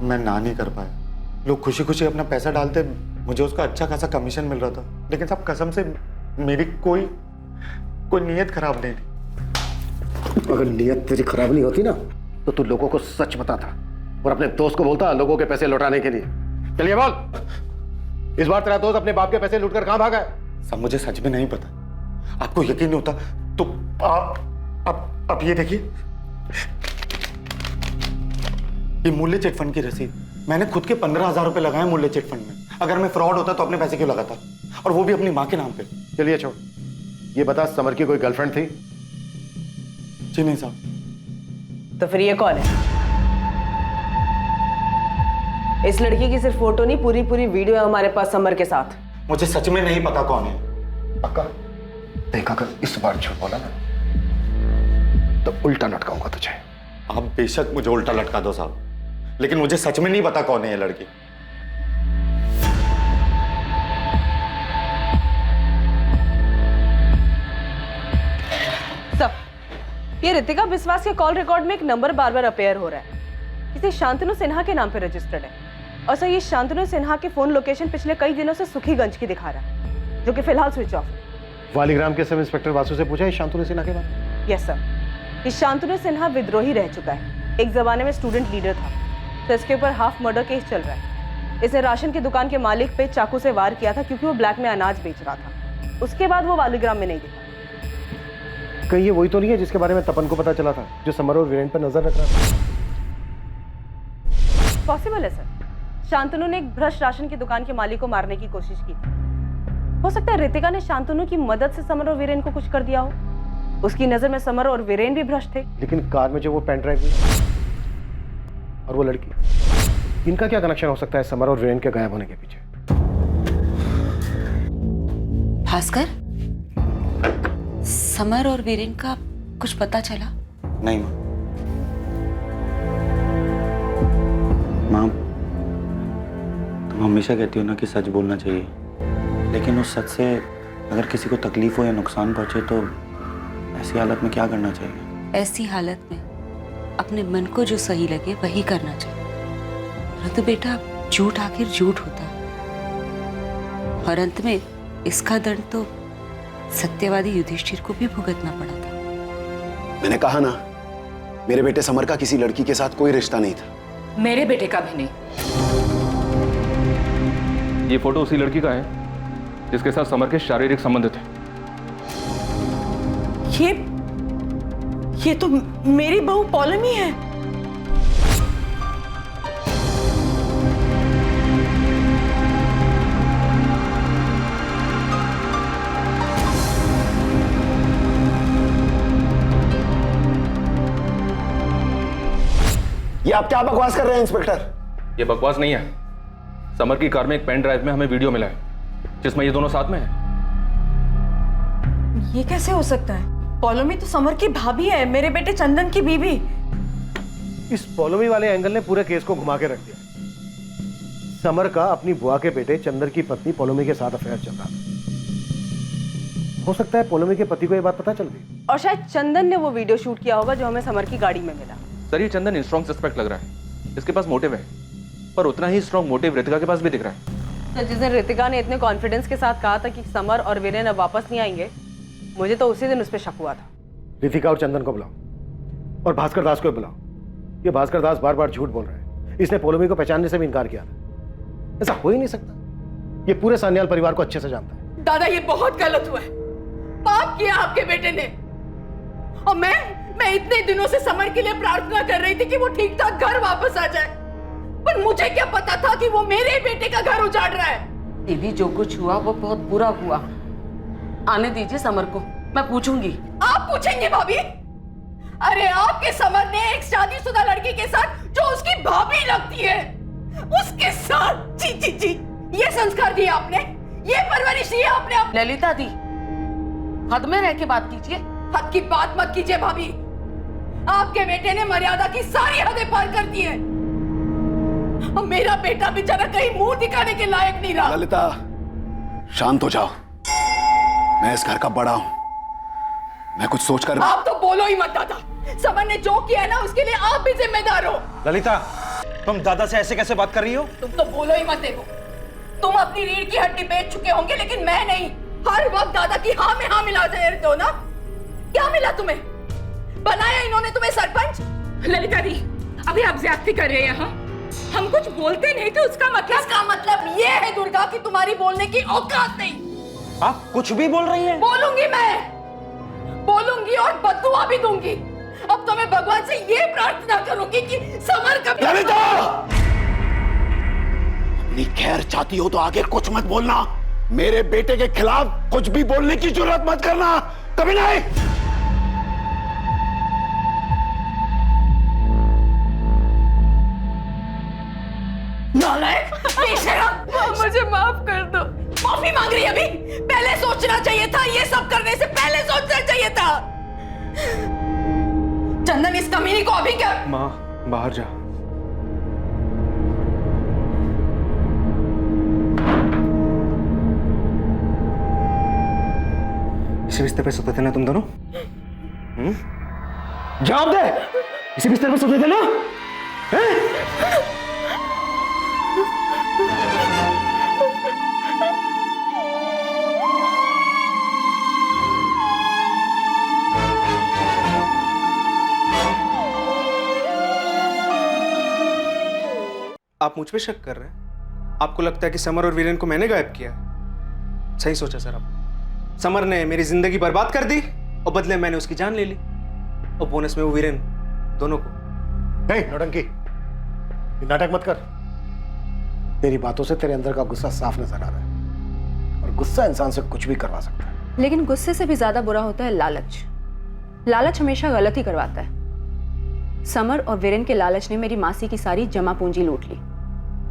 मैं ना नहीं कर पाया। लोग खुशी खुशी अपना पैसा डालते, मुझे उसका अच्छा खासा कमीशन मिल रहा था। लेकिन सब कसम से मेरी कोई नीयत खराब नहीं थी। अगर नीयत तेरी खराब नहीं होती ना, तो तू लोगों को सच बताता और अपने दोस्त को बोलता लोगों के पैसे लौटाने के लिए। चलिए बोल, इस बार तेरा दोस्त अपने बाप के पैसे लूटकर कहां भागा है? सब मुझे सच में नहीं पता। आपको यकीन नहीं होता तो आप ये देखिए, ये मूल्य चिट फंड की रसीद। मैंने खुद के 15,000 रुपए लगाए मूल्य चिट फंड में। अगर मैं फ्रॉड होता तो अपने पैसे क्यों लगाता, और वो भी अपनी माँ के नाम पे। चलिए छोड़, ये बता समर की कोई गर्लफ्रेंड थी? जी नहीं साहब। तो फिर ये कौन है? इस लड़की की सिर्फ फोटो नहीं, पूरी पूरी वीडियो है हमारे पास समर के साथ। मुझे सच में नहीं पता कौन है। पक्का? देखा कर इस बार झूठ बोला ना तो उल्टा लटकाऊंगा तुझे। आप बेशक मुझे उल्टा लटका दो साहब, लेकिन मुझे सच में नहीं पता कौन है ये लड़की। सब ये रितिका विश्वास के कॉल रिकॉर्ड में एक नंबर बार बार अपेयर हो रहा है, किसी शांतनु सिन्हा के नाम पे रजिस्टर्ड है। और सर, ये शांतनु सिन्हा की फोन लोकेशन पिछले कई दिनों से सुखीगंज की दिखा रहा है, जो कि फिलहाल स्विच ऑफ है। वालीग्राम के सब इंस्पेक्टर वासु से पूछा है शांतनु सिन्हा के बारे? यस सर, ये शांतनु सिन्हा विद्रोही रह चुका है। एक जमाने में स्टूडेंट लीडर था, तो इसके ऊपर हाफ मर्डर केस चल रहा है। इसने राशन की दुकान के मालिक पे चाकू से वार किया था क्योंकि वो ब्लैक में अनाज बेच रहा था। उसके बाद वो वालीग्राम में नहीं दिखा। कहीं ये वही तो नहीं है जिसके बारे में तपन को पता चला था, जो समर और वीरेन पर नजर रख रहा था? पॉसिबल है सर, शांतनु ने एक भ्रष्ट राशन की दुकान के मालिक को मारने की कोशिश की थी। हो सकता है रितिका ने शांतनु की मदद से समर और वीरेन को कुछ कर दिया हो। उसकी नजर में समर और वीरेन भी भ्रष्ट थे। लेकिन कार में जो वो पेन ड्राइव और वो लड़की, इनका क्या कनेक्शन हो सकता है समर और वीरेन के गायब होने के पीछे? भास्कर, समर और वीरेन का कुछ पता चला? नहीं माँ, तुम हमेशा कहती हो ना कि सच बोलना चाहिए, लेकिन उस सच से अगर किसी को तकलीफ हो या नुकसान पहुंचे तो ऐसी हालत में क्या करना चाहिए? ऐसी हालत में अपने मन को जो सही लगे वही करना चाहिए। तो बेटा, झूठ आखिर झूठ होता है, और अंत में इसका दंड तो सत्यवादी युधिष्ठिर को भी भुगतना पड़ा था। मैंने कहा ना, मेरे बेटे समर का किसी लड़की के साथ कोई रिश्ता नहीं था। मेरे बेटे का भी नहीं। ये फोटो उसी लड़की का है जिसके साथ समर के शारीरिक संबंध थे। ये तो मेरी बहू पौलमी है। ये आप क्या बकवास कर रहे हैं इंस्पेक्टर? ये बकवास नहीं है। समर की कार में एक पेन ड्राइव में हमें वीडियो मिला है जिसमें ये दोनों साथ में हैं। ये कैसे हो सकता है? पौलमी तो समर की भाभी है, मेरे बेटे चंदन की बीवी। इस पौलमी वाले एंगल ने पूरे केस को घुमा के रख दिया। समर का अपनी बुआ के बेटे चंदन की पत्नी पौलमी के साथ अफेयर चल रहा था। हो सकता है पौलमी के पति को ये बात पता चल गई और शायद चंदन ने वो वीडियो शूट किया होगा जो हमें समर की गाड़ी में मिला। सर, ये चंदन स्ट्रॉन्ग सस्पेक्ट लग रहा है। इसके पास मोटिव है, पर उतना ही स्ट्रॉन्ग मोटिव रितिका के पास भी दिख रहा है। तो जिस दिन रितिका ने इतने कॉन्फिडेंस के साथ कहा था कि समर और वीरेन अब वापस नहीं आएंगे, मुझे तो उसी दिन उस पर शक हुआ था। रितिका और चंदन को बुलाओ और भास्कर दास को बुलाओ। ये भास्कर दास बार बार झूठ बोल रहा है। इसने पौलमी को पहचानने से भी इनकार किया था। ऐसा हो ही नहीं सकता। ये पूरे सान्याल परिवार को अच्छे से जानता है। दादा, ये बहुत गलत हुआ है। पाप किया आपके बेटे ने। और मैं इतने दिनों से समर के लिए प्रार्थना कर रही थी कि वो ठीक ठाक घर वापस आ जाए, पर मुझे क्या पता था कि वो मेरे बेटे का घर उजाड़ रहा है। दीदी, जो कुछ हुआ वो बहुत बुरा हुआ। आने दीजिए समर को, मैं पूछूंगी। आप पूछेंगे भाभी? अरे आपके समर ने एक शादीशुदा लड़की के साथ जो उसकी भाभी लगती है उसके साथ जी जी जी ये संस्कार दिए आपने, ये परवरिश दी आपने। ललिता दी, हद में रह के बात कीजिए। हद की बात मत कीजिए भाभी। आपके बेटे ने मर्यादा की सारी हदें पार कर दी है। अब मेरा बेटा बेचारा कहीं मुंह दिखाने के लायक नहीं रहा। ललिता, शांत हो जाओ। मैं इस घर का बड़ा हूं, मैं कुछ सोच कर। आप तो बोलो ही मत दादा। समर ने जो किया है ना उसके लिए आप भी जिम्मेदार हो। ललिता, तुम दादा से ऐसे कैसे बात कर रही हो? तुम तो बोलो ही मत। देखो, तुम अपनी रीढ़ की हड्डी बेच चुके होंगे, लेकिन मैं नहीं। हर वक्त दादा की हाँ में हाँ मिला रहते हो ना। क्या मिला तुम्हें? बनाया इन्होंने तुम्हें सरपंच। ललिता दी, अभी आप ज्यादती कर रहे हैं। यहाँ हम कुछ बोलते नहीं थे, उसका मतलब ये है दुर्गा कि तुम्हारी बोलने की औकात नहीं। आप कुछ भी बोल रही हैं? बोलूंगी, मैं बोलूंगी और बददुआ भी दूंगी। अब तो मैं भगवान से ये प्रार्थना करूंगी कि समर कभी। ललिता, अपनी खैर चाहती हो तो आगे कुछ मत बोलना। मेरे बेटे के खिलाफ कुछ भी बोलने की जरूरत मत करना, कभी नहीं। नालायक, बेशरम, मुझे माफ कर दो। माफी मांग रही है अभी? पहले सोचना चाहिए था। ये सब करने से पहले सोचना चाहिए था। चंदन, इस कमीनी को अभी क्या? माँ, बाहर जा। इसी बिस्तर पे सोते थे ना तुम दोनों? जवाब दे। इसी बिस्तर पे सोते थे ना? आप मुझ पे शक कर रहे हैं? आपको लगता है कि समर और वीरेन को मैंने गायब किया? सही सोचा सर आपने। समर ने मेरी जिंदगी बर्बाद कर दी और बदले मैंने उसकी जान ले ली, और बोनस में वो वीरेन, दोनों को। नहीं नौटंकी, नाटक मत कर। तेरी बातों से तेरे अंदर का गुस्सा साफ नजर आ रहा है, और गुस्सा इंसान से कुछ भी करवा सकता है। लेकिन गुस्से से भी ज्यादा बुरा होता है लालच। लालच हमेशा गलत ही करवाता है। समर और वीरेन के लालच ने मेरी मासी की सारी जमा पूंजी लूट ली,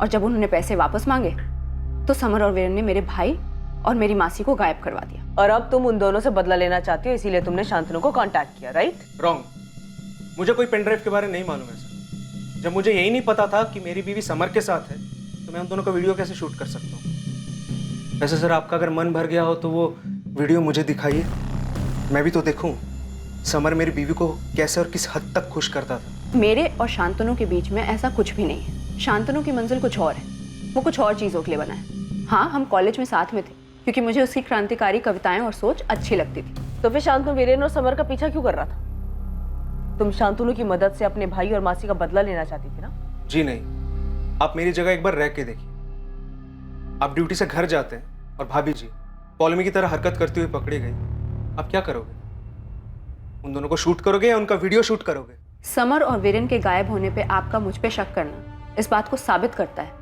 और जब उन्होंने पैसे वापस मांगे तो समर और वीरेन ने मेरे भाई और मेरी मासी को गायब करवा दिया। और अब तुम उन दोनों से बदला लेना चाहती हो, इसीलिए तुमने शांतनु को कांटेक्ट किया, राइट? रॉन्ग। मुझे कोई पेनड्राइव के बारे में नहीं मालूम है सर। जब मुझे यही नहीं पता था कि मेरी बीवी समर के साथ है, तो मैं उन दोनों का वीडियो कैसे शूट कर सकता हूँ? वैसे सर, आपका अगर मन भर गया हो तो वो वीडियो मुझे दिखाइए, मैं भी तो देखूं समर मेरी बीवी को कैसे और किस हद तक खुश करता था। मेरे और शांतनु के बीच में ऐसा कुछ भी नहीं है। शांतनु की मंजिल कुछ और है, वो कुछ और चीजों के लिए बना है। हाँ, हम कॉलेज में साथ में थे क्योंकि मुझे उसकी क्रांतिकारी कविताएं और सोच अच्छी लगती थी। तो फिर शांतनु वीरेन और समर का पीछा क्यों कर रहा था? तुम शांतनु की मदद से अपने भाई और मासी का बदला लेना चाहती थी ना? जी नहीं, आप मेरी जगह एक बार रह के देखिए। आप ड्यूटी से घर जाते हैं और भाभी जी पॉलोमी की तरह हरकत करती हुई पकड़ी गई, आप क्या करोगे? उन दोनों को शूट करोगे या उनका वीडियो शूट करोगे? समर और वीरेन के गायब होने पे आपका मुझ पे शक करना इस बात को साबित करता है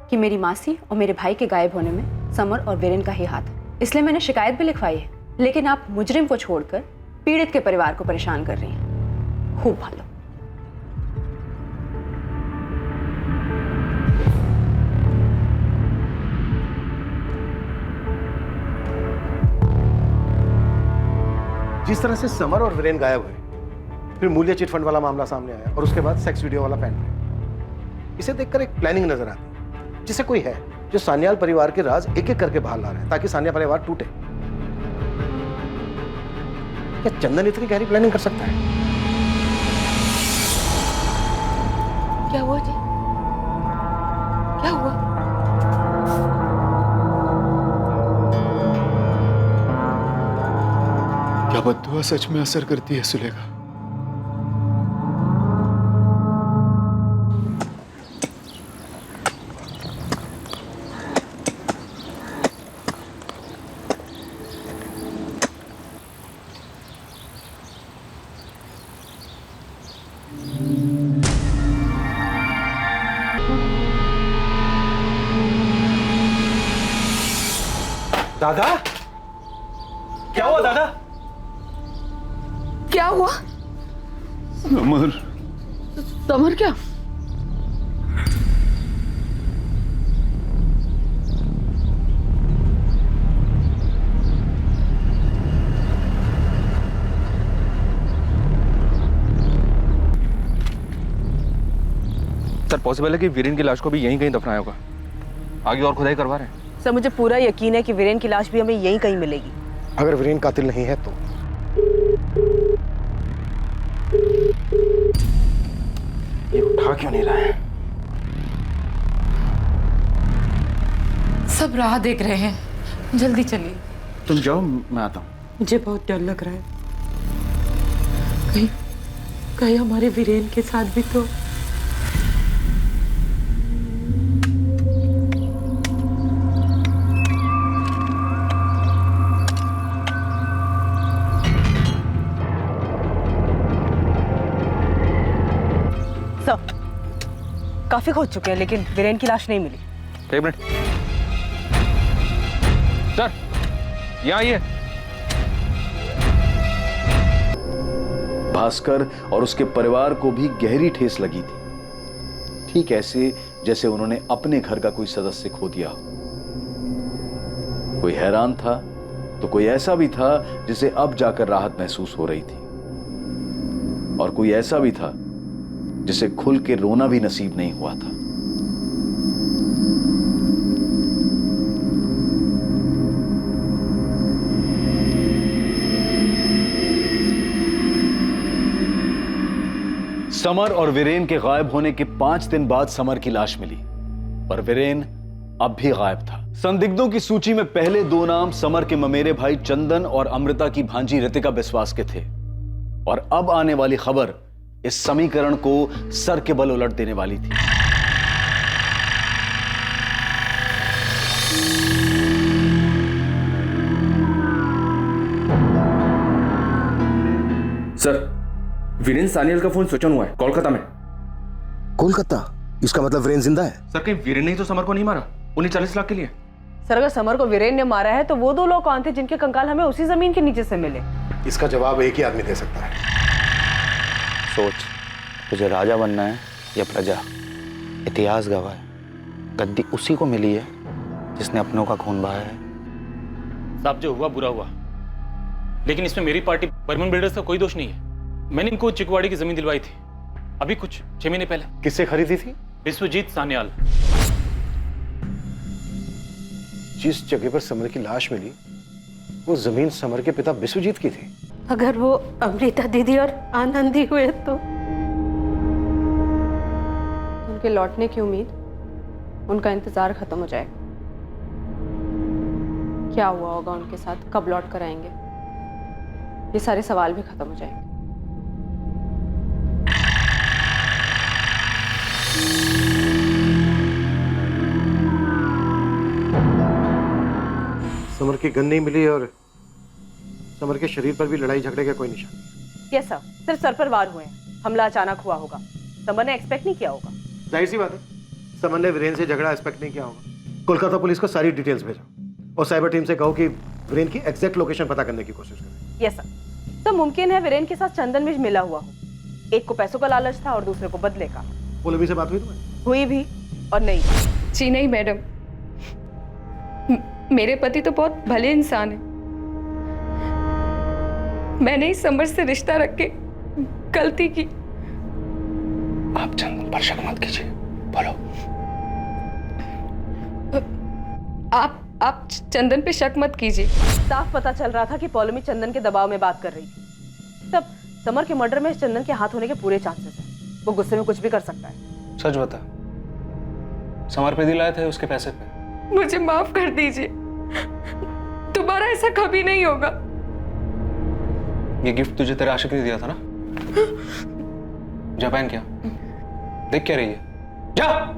कि मेरी मासी और मेरे भाई के गायब होने में समर और वीरेन का ही हाथ है। इसलिए मैंने शिकायत भी लिखवाई है, लेकिन आप मुजरिम को छोड़कर पीड़ित के परिवार को परेशान कर रही हैं। खूब भालो। जिस तरह से समर और वीरेन गायब हुए, फिर मूल्य चिटफंड वाला मामला सामने आया और उसके बाद सेक्स वीडियो वाला पेन ड्राइव, इसे देखकर एक प्लानिंग नजर आती है, जिसे कोई है जो सान्याल परिवार के राज एक एक करके बाहर ला रहा है ताकि सान्याल परिवार टूटे। क्या चंदन इतनी गहरी प्लानिंग कर सकता है? क्या हुआ जी? क्या हुआ? क्या बद्दुआ सच में असर करती है सुलेखा? दादा, क्या हुआ दादा? क्या हुआ? समर। समर क्या? सर पॉसिबल है कि वीरेन की लाश को भी यहीं कहीं दफनाया होगा। आगे और खुदाई करवा रहे हैं। सर मुझे पूरा यकीन है कि वीरेन की लाश भी हमें यहीं कहीं मिलेगी। अगर वीरेन कातिल नहीं है तो ये उठा क्यों नहीं रहा है? सब राह देख रहे हैं, जल्दी चलिए। तुम जाओ, मैं आता हूँ। मुझे बहुत डर लग रहा है, कहीं हमारे वीरेन के साथ भी तो। काफी खोज चुके हैं लेकिन वीरेन की लाश नहीं मिली। एक मिनट सर, यहाँ आइए। भास्कर और उसके परिवार को भी गहरी ठेस लगी थी, ठीक ऐसे जैसे उन्होंने अपने घर का कोई सदस्य खो दिया। कोई हैरान था तो कोई ऐसा भी था जिसे अब जाकर राहत महसूस हो रही थी, और कोई ऐसा भी था जिसे खुल के रोना भी नसीब नहीं हुआ था। समर और वीरेन के गायब होने के 5 दिन बाद समर की लाश मिली, पर वीरेन अब भी गायब था। संदिग्धों की सूची में पहले 2 नाम समर के ममेरे भाई चंदन और अमृता की भांजी रितिका विश्वास के थे, और अब आने वाली खबर इस समीकरण को सर के बल उलट देने वाली थी। सर, वीरेन सानियल का फोन स्विच ऑन हुआ है कोलकाता में। कोलकाता? इसका मतलब वीरेन जिंदा है? सर कहीं वीरेन ने तो समर को नहीं मारा उन्हें 40 लाख के लिए? सर अगर समर को वीरेन ने मारा है तो वो 2 लोग कौन थे जिनके कंकाल हमें उसी जमीन के नीचे से मिले? इसका जवाब एक ही आदमी दे सकता है। सोच, तुझे राजा बनना है या प्रजा? इतिहास गवाह है, गद्दी उसी को मिली है जिसने अपनों का खून बहाया है। साहब जो हुआ बुरा हुआ, लेकिन इसमें मेरी पार्टी बर्मन बिल्डर्स का कोई दोष नहीं है। मैंने इनको चिकवाड़ी की जमीन दिलवाई थी अभी कुछ 6 महीने पहले। किससे खरीदी थी? विश्वजीत सान्याल। जिस जगह पर समर की लाश मिली वो जमीन समर के पिता विश्वजीत की थी। अगर वो अमृता दीदी और आनंदी हुए तो उनके लौटने की उम्मीद, उनका इंतजार खत्म हो जाएगा। क्या हुआ होगा उनके साथ, कब लौट कर आएंगे, ये सारे सवाल भी खत्म हो जाएंगे। समर की गन नहीं मिली और समर के शरीर पर भी लड़ाई झगड़े का कोई निशान नहीं। यस सर, सिर्फ सर पर वार हुए हैं। हमला अचानक हुआ होगा, समर ने एक्सपेक्ट नहीं किया होगा। जाहिर सी बात है, समर ने वीरेन से झगड़ा एक्सपेक्ट नहीं किया होगा। कोलकाता पुलिस को सारी डिटेल्स भेजा और साइबर टीम से कहो कि वीरेन की एग्जैक्ट लोकेशन पता करने की कोशिश करें। Yes sir. तो मुमकिन है वीरेन के साथ चंदन भी मिला हुआ हो। एक को पैसों का लालच था और दूसरे को बदले का। पौलमी से बात हुई तुम्हारी? हुई भी और नहीं। जी नहीं मैडम, मेरे पति तो बहुत भले इंसान है। मैंने ही समर से रिश्ता रख के गलती की। आप चंदन पर शक मत कीजिए, बोलो। आप चंदन पे शक मत कीजिए। साफ पता चल रहा था कि पौलमी चंदन के दबाव में बात कर रही थी। तब समर के मर्डर में चंदन के हाथ होने के पूरे चांसेस हैं। वो गुस्से में कुछ भी कर सकता है। सच बता, समर पे दिलाए थे उसके पैसे पे? मुझे माफ कर दीजिए, दोबारा ऐसा कभी नहीं होगा। ये गिफ्ट तुझे तेरे आशिक ने दिया था ना? जा पहन क्या, देख क्या रही है, जा।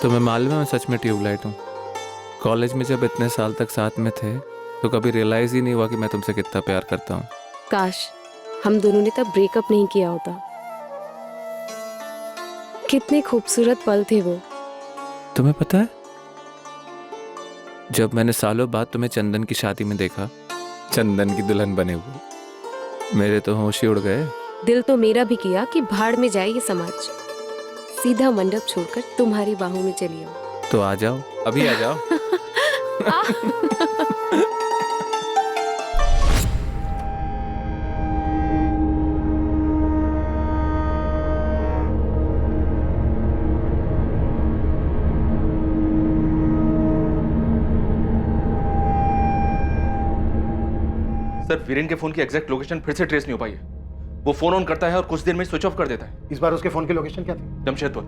तुम्हें मालूम है मैं सच में ट्यूबलाइट हूँ। कॉलेज में जब इतने साल तक साथ में थे तो कभी रियलाइज ही नहीं हुआ कि मैं तुमसे कितना प्यार करता हूँ। काश हम दोनों ने तब ब्रेकअप नहीं किया होता। कितने खूबसूरत पल थे वो। तुम्हें पता है, जब मैंने सालों बाद तुम्हें चंदन की शादी में देखा, चंदन की दुल्हन बने हुए, मेरे तो होश ही उड़ गए। दिल तो मेरा भी किया कि भाड़ में जाए ये समाज, सीधा मंडप छोड़कर तुम्हारी बाहों में चली आओ। तो आ जाओ, अभी आ जाओ। सर, वीरेन के फोन की एग्जैक्ट लोकेशन फिर से ट्रेस नहीं हो पाई है। वो फोन ऑन करता है और कुछ देर में स्विच ऑफ कर देता है। इस बार उसके फोन की लोकेशन क्या थी? जमशेदपुर।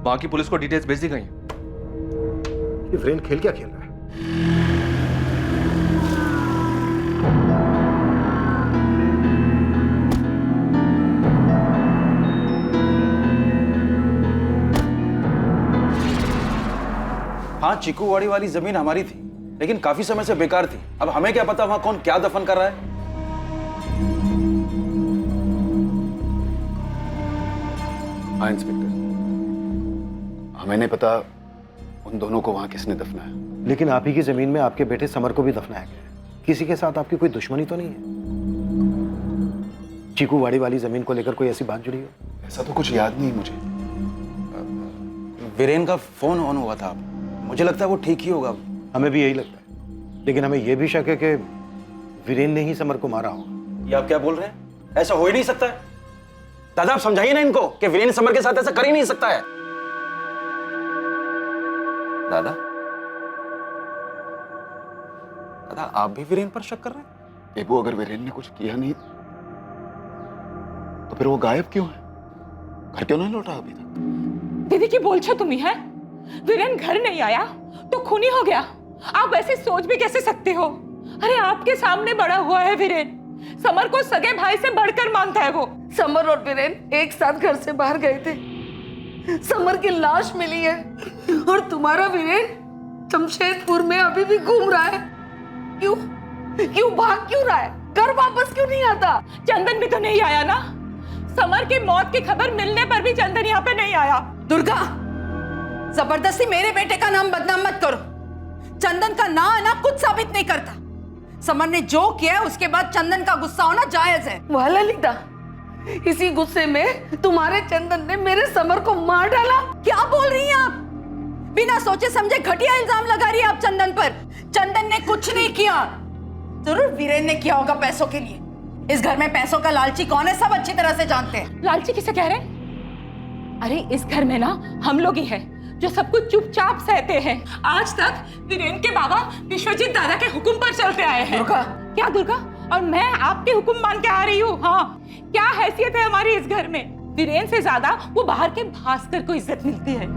वहां की पुलिस को डिटेल्स भेज दी गई हैं। ये वीरेन खेल क्या खेल रहा है? हाँ, चिकूवाड़ी वाली जमीन हमारी थी, लेकिन काफी समय से बेकार थी। अब हमें क्या पता वहां कौन क्या दफन कर रहा है। हाँ इंस्पेक्टर, हमें नहीं पता उन दोनों को वहां किसने दफनाया। लेकिन आप ही की जमीन में आपके बेटे समर को भी दफनाया गया है। किसी के साथ आपकी कोई दुश्मनी तो नहीं है? चिकूवाड़ी वाली जमीन को लेकर कोई ऐसी बात जुड़ी हो? ऐसा तो कुछ याद नहीं मुझे। वीरेन का फोन ऑन हुआ था, मुझे लगता है वो ठीक ही होगा। हमें भी यही लगता है, लेकिन हमें यह भी शक है कि वीरेन ने ही समर को मारा होगा। ये आप क्या बोल रहे हैं? ऐसा हो ही नहीं सकता है। दादा आप समझाइए ना इनको कि वीरेन समर के साथ ऐसा कर ही नहीं सकता है। दादा, दादा आप भी वीरेन पर शक कर रहे हैं? बेबू, अगर वीरेन ने कुछ किया नहीं तो फिर वो गायब क्यों है? घर क्यों नहीं लौटा अभी तक? दीदी की बोल छो तुम्ही है? वीरेन घर नहीं आया तो खूनी हो गया। आप ऐसे सोच भी कैसे सकते हो? अरे आपके सामने बड़ा हुआ है वीरेन, समर को सगे भाई से बढ़कर मानता है वो। समर और वीरेन एक साथ घर से बाहर गए थे, समर की लाश मिली है और तुम्हारा वीरेन जमशेदपुर में अभी भी घूम रहा है। क्यों भाग क्यों रहा है? घर वापस क्यों नहीं आता? चंदन भी तो नहीं आया ना। समर की मौत की खबर मिलने पर भी चंदन यहाँ पे नहीं आया। दुर्गा, जबरदस्ती मेरे बेटे का नाम बदनाम मत करो। चंदन का ना आना कुछ साबित नहीं करता। समर ने जो किया है उसके बाद चंदन का गुस्सा होना जायज है। वाह ललिता, इसी गुस्से में तुम्हारे चंदन ने मेरे समर को मार डाला। क्या बोल रही हैं आप? बिना सोचे समझे घटिया इल्जाम लगा रही है आप चंदन पर। चंदन ने कुछ नहीं किया, जरूर वीरेन ने किया होगा पैसों के लिए। इस घर में पैसों का लालची कौन है सब अच्छी तरह से जानते हैं। लालची किसे कह रहे? अरे इस घर में ना हम लोग ही हैं जो सब कुछ चुपचाप सहते हैं। आज तक वीरेन के बाबा विश्वजीत दादा के हुक्म पर चलते आए हैं। दुर्गा। क्या दुर्गा? और मैं आपके हुक्म मान के आ रही हूँ। हाँ, क्या हैसियत है हमारी इस घर में? वीरेन से ज्यादा वो बाहर के भास्कर को इज्जत मिलती है।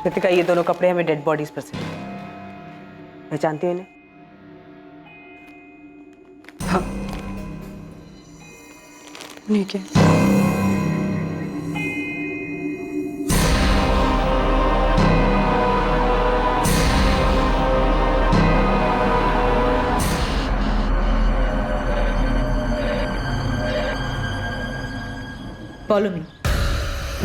कृतिका, ये दोनों कपड़े हमें डेड बॉडीज पर से पहचानती हो इन्हें? हाँ। ठीक है। Follow me.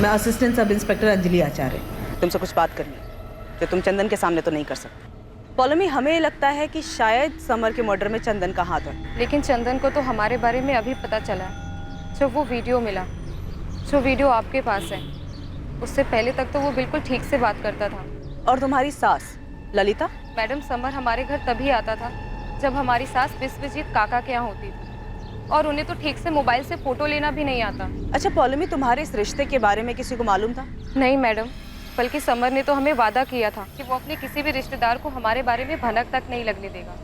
मैं असिस्टेंट सब इंस्पेक्टर अंजलि आचार्य। तुमसे कुछ बात करनी है जो तुम चंदन के सामने तो नहीं कर सकते। पॉलोमी, हमें लगता है कि शायद समर के मर्डर में चंदन का हाथ है। लेकिन चंदन को तो हमारे बारे में अभी पता चला है। जब वो वीडियो मिला, जो वीडियो आपके पास है, उससे पहले तक तो वो बिल्कुल ठीक से बात करता था। और तुम्हारी सास ललिता? मैडम, समर हमारे घर तभी आता था जब हमारी सास विश्वजीत काका के यहाँ होती थी, और उन्हें तो ठीक से मोबाइल से फोटो लेना भी नहीं आता। अच्छा पॉलोमी, तुम्हारे इस रिश्ते के बारे में किसी को मालूम था? नहीं मैडम, बल्कि समर ने तो हमें वादा किया था कि वो अपने किसी भी रिश्तेदार को हमारे बारे में भनक तक नहीं लगने देगा।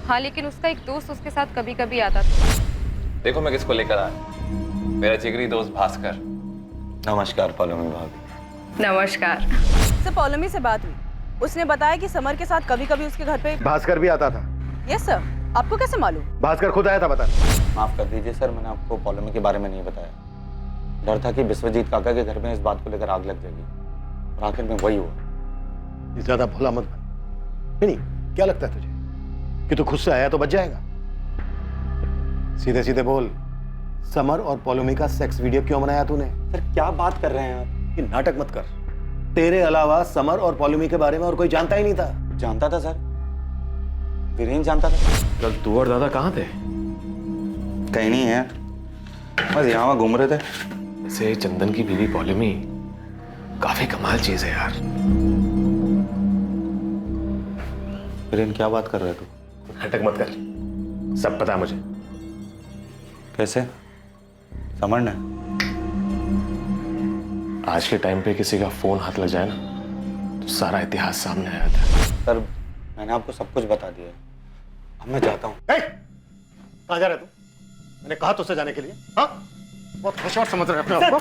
हाँ, लेकिन उसका एक दोस्त उसके साथ कभी कभी आता था। देखो मैं किसको लेकर आया, मेरा जिगरी दोस्त भास्कर। नमस्कार पॉलोमी भाभी। नमस्कार। सर, पॉलोमी से बात हुई, उसने बताया कि समर के साथ कभी कभी उसके घर पे भास्कर भी आता था। Yes sir. आपको कैसे मालूम? भास्कर खुद आया था बता। माफ कर दीजिए सर, मैंने आपको पॉलोमी के बारे में नहीं बताया। डर था कि विश्वजीत काका के घर में इस बात को लेकर आग लग जाएगी, और आखिर में वही हुआ। ज्यादा भोला मत बन। नहीं, क्या लगता है तुझे कि तू खुद से आया तो बच जाएगा? सीधे सीधे बोल, समर और पॉलोमी का सेक्स वीडियो क्यों बनाया तूने? सर क्या बात कर रहे हैं आप? ये नाटक मत कर। तेरे अलावा समर और पॉलोमी के बारे में और कोई जानता ही नहीं था। जानता था सर, वीरेन जानता था। कल तू और दादा कहाँ थे? कहीं नहीं है, बस यहाँ वहाँ घूम रहे थे। वैसे चंदन की बीवी पॉलोमी काफी कमाल चीज है यार। वीरेन क्या बात कर रहे तू? नाटक मत कर, सब पता है मुझे। कैसे? समर ने? आज के टाइम पे किसी का फोन हाथ लग जाए ना तो सारा इतिहास सामने आ जाता है। सर मैंने आपको सब कुछ बता दिया, अब मैं जाता हूँ। कहाँ जा रहा है तू? मैंने कहा तुझसे जाने के लिए। हाँ, बहुत होशियार समझ रहे अपने आप को।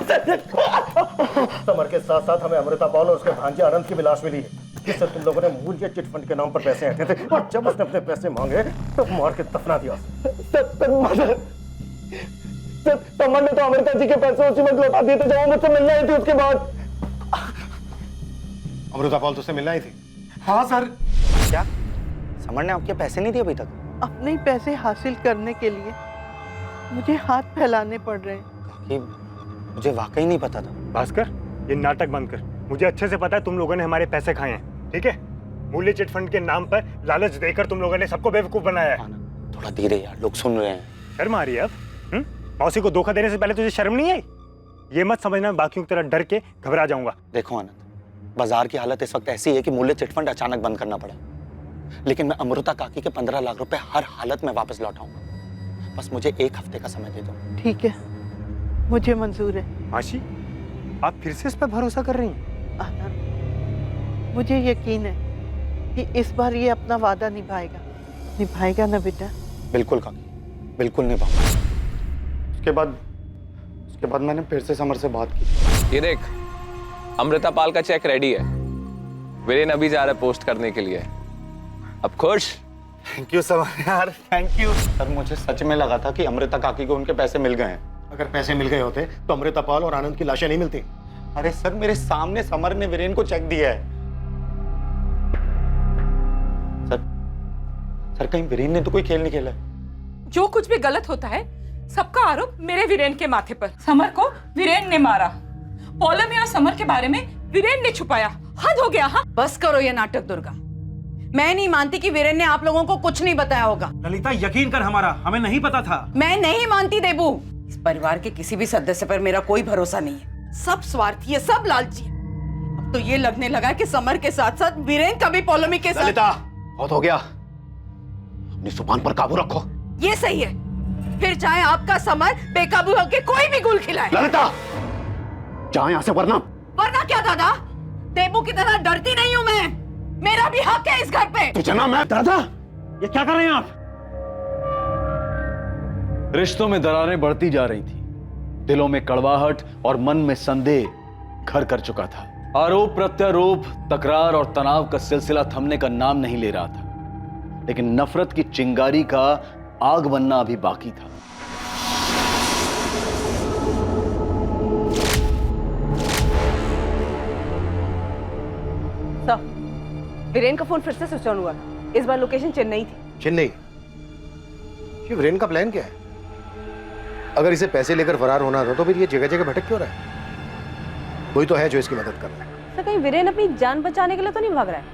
समर के साथ साथ हमें अमृता पॉल और उसके भांजे आनंद की भी लाश मिली है, जिससे तुम लोगों ने मूल्य चिट फंड के नाम पर पैसे हटे थे, और जब उसने अपने पैसे मांगे तो मार के दफना दिया। समर ने तो अमृता जी के पैसे उसी वक्त लौटा दिए थे जब वो मुझसे मिलने आई थी। उसके बाद अमृता पॉल तुझसे मिलना ही थी? हाँ सर। क्या समर ने आपके पैसे नहीं दिए अभी तक? अपने पैसे हासिल करने के लिए मुझे हाथ फैलाने पड़ रहे हैं। कि मुझे वाकई नहीं पता था। भास्कर, ये नाटक बंद कर। मुझे अच्छे से पता है तुम लोगों ने हमारे पैसे खाए हैं, ठीक है? मूल्य चिट फंड के नाम पर लालच देकर तुम लोगों ने सबको बेवकूफ बनाया है। थोड़ा धीरे यार, लोग सुन रहे हैं। शर्म आ रही है अब? मौसी को धोखा देने से पहले तुझे शर्म नहीं आई? ये मत समझना बाकियों की तरह डर के घबरा जाऊंगा। देखो आनंद, बाजार की हालत इस वक्त ऐसी है कि मूल्य चिट फंड अचानक बंद करना पड़ा, लेकिन मैं अमृता काकी के 15 लाख रुपए हर हालत में वापस लौटाऊंगा। बस मुझे 1 हफ्ते का समय दे दो। ठीक है, मुझे मंजूर है। मासी, आप फिर से इस पर भरोसा कर रही हैं? आनंद, मुझे यकीन है कि इस बार ये अपना वादा निभाएगा ना बेटा? बिल्कुल काकी, बिल्कुल निभाऊंगा। उसके बाद मैंने फिर से समर से बात की। ये देख, अमृता पाल का चेक रेडी है, वीरेन अभी जा रहा है पोस्ट करने के लिए। अब खुश? थैंक यू समर यार, थैंक यू। सर मुझे सच में लगा था कि अमृता काकी को उनके पैसे मिल गए हैं। अगर पैसे मिल गए होते तो अमृता पाल और आनंद की लाशें नहीं मिलती। अरे सर, मेरे सामने समर ने वीरेन को चेक दिया है। सर कहीं वीरेन ने तो कोई खेल नहीं खेला? जो कुछ भी गलत होता है सबका आरोप मेरे वीरेन के माथे पर। समर को वीरेन ने मारा, पॉलोमी और समर के बारे में वीरेन ने छुपाया। हद हो गया। हाँ, बस करो ये नाटक दुर्गा। मैं नहीं मानती कि वीरेन ने आप लोगों को कुछ नहीं बताया होगा। ललिता, यकीन कर, हमारा हमें नहीं पता था। मैं नहीं मानती देबू। इस परिवार के किसी भी सदस्य पर मेरा कोई भरोसा नहीं है। सब स्वार्थी है, सब लालची है। अब तो ये लगने लगा कि समर के साथ साथ वीरेन का भी पॉलोमी के साथ। ललिता, बहुत हो गया, अपनी जुबान पर काबू रखो। ये सही है, फिर चाहे आपका समर बेकाबू होकर कोई भी गुल खिलाए। ललिता, जा यहाँ से, वरना वरना क्या दादा? देबू की तरह डरती नहीं हूं मैं। मेरा भी हक है इस घर पे। तुझे ना मैं दादा, ये क्या कर रहे हैं आप? रिश्तों में दरारें बढ़ती जा रही थी, दिलों में कड़वाहट और मन में संदेह घर कर चुका था। आरोप प्रत्यारोप, तकरार और तनाव का सिलसिला थमने का नाम नहीं ले रहा था, लेकिन नफरत की चिंगारी का आग बनना अभी बाकी था। सर, वीरेन का फोन फिर से स्विच ऑन हुआ। इस बार लोकेशन चेन्नई थी। चेन्नई? ये वीरेन का प्लान क्या है? अगर इसे पैसे लेकर फरार होना था तो फिर ये जगह जगह भटक क्यों रहा है? कोई तो है जो इसकी मदद कर रहा है। सर, कहीं वीरेन अपनी जान बचाने के लिए तो नहीं भाग रहा है?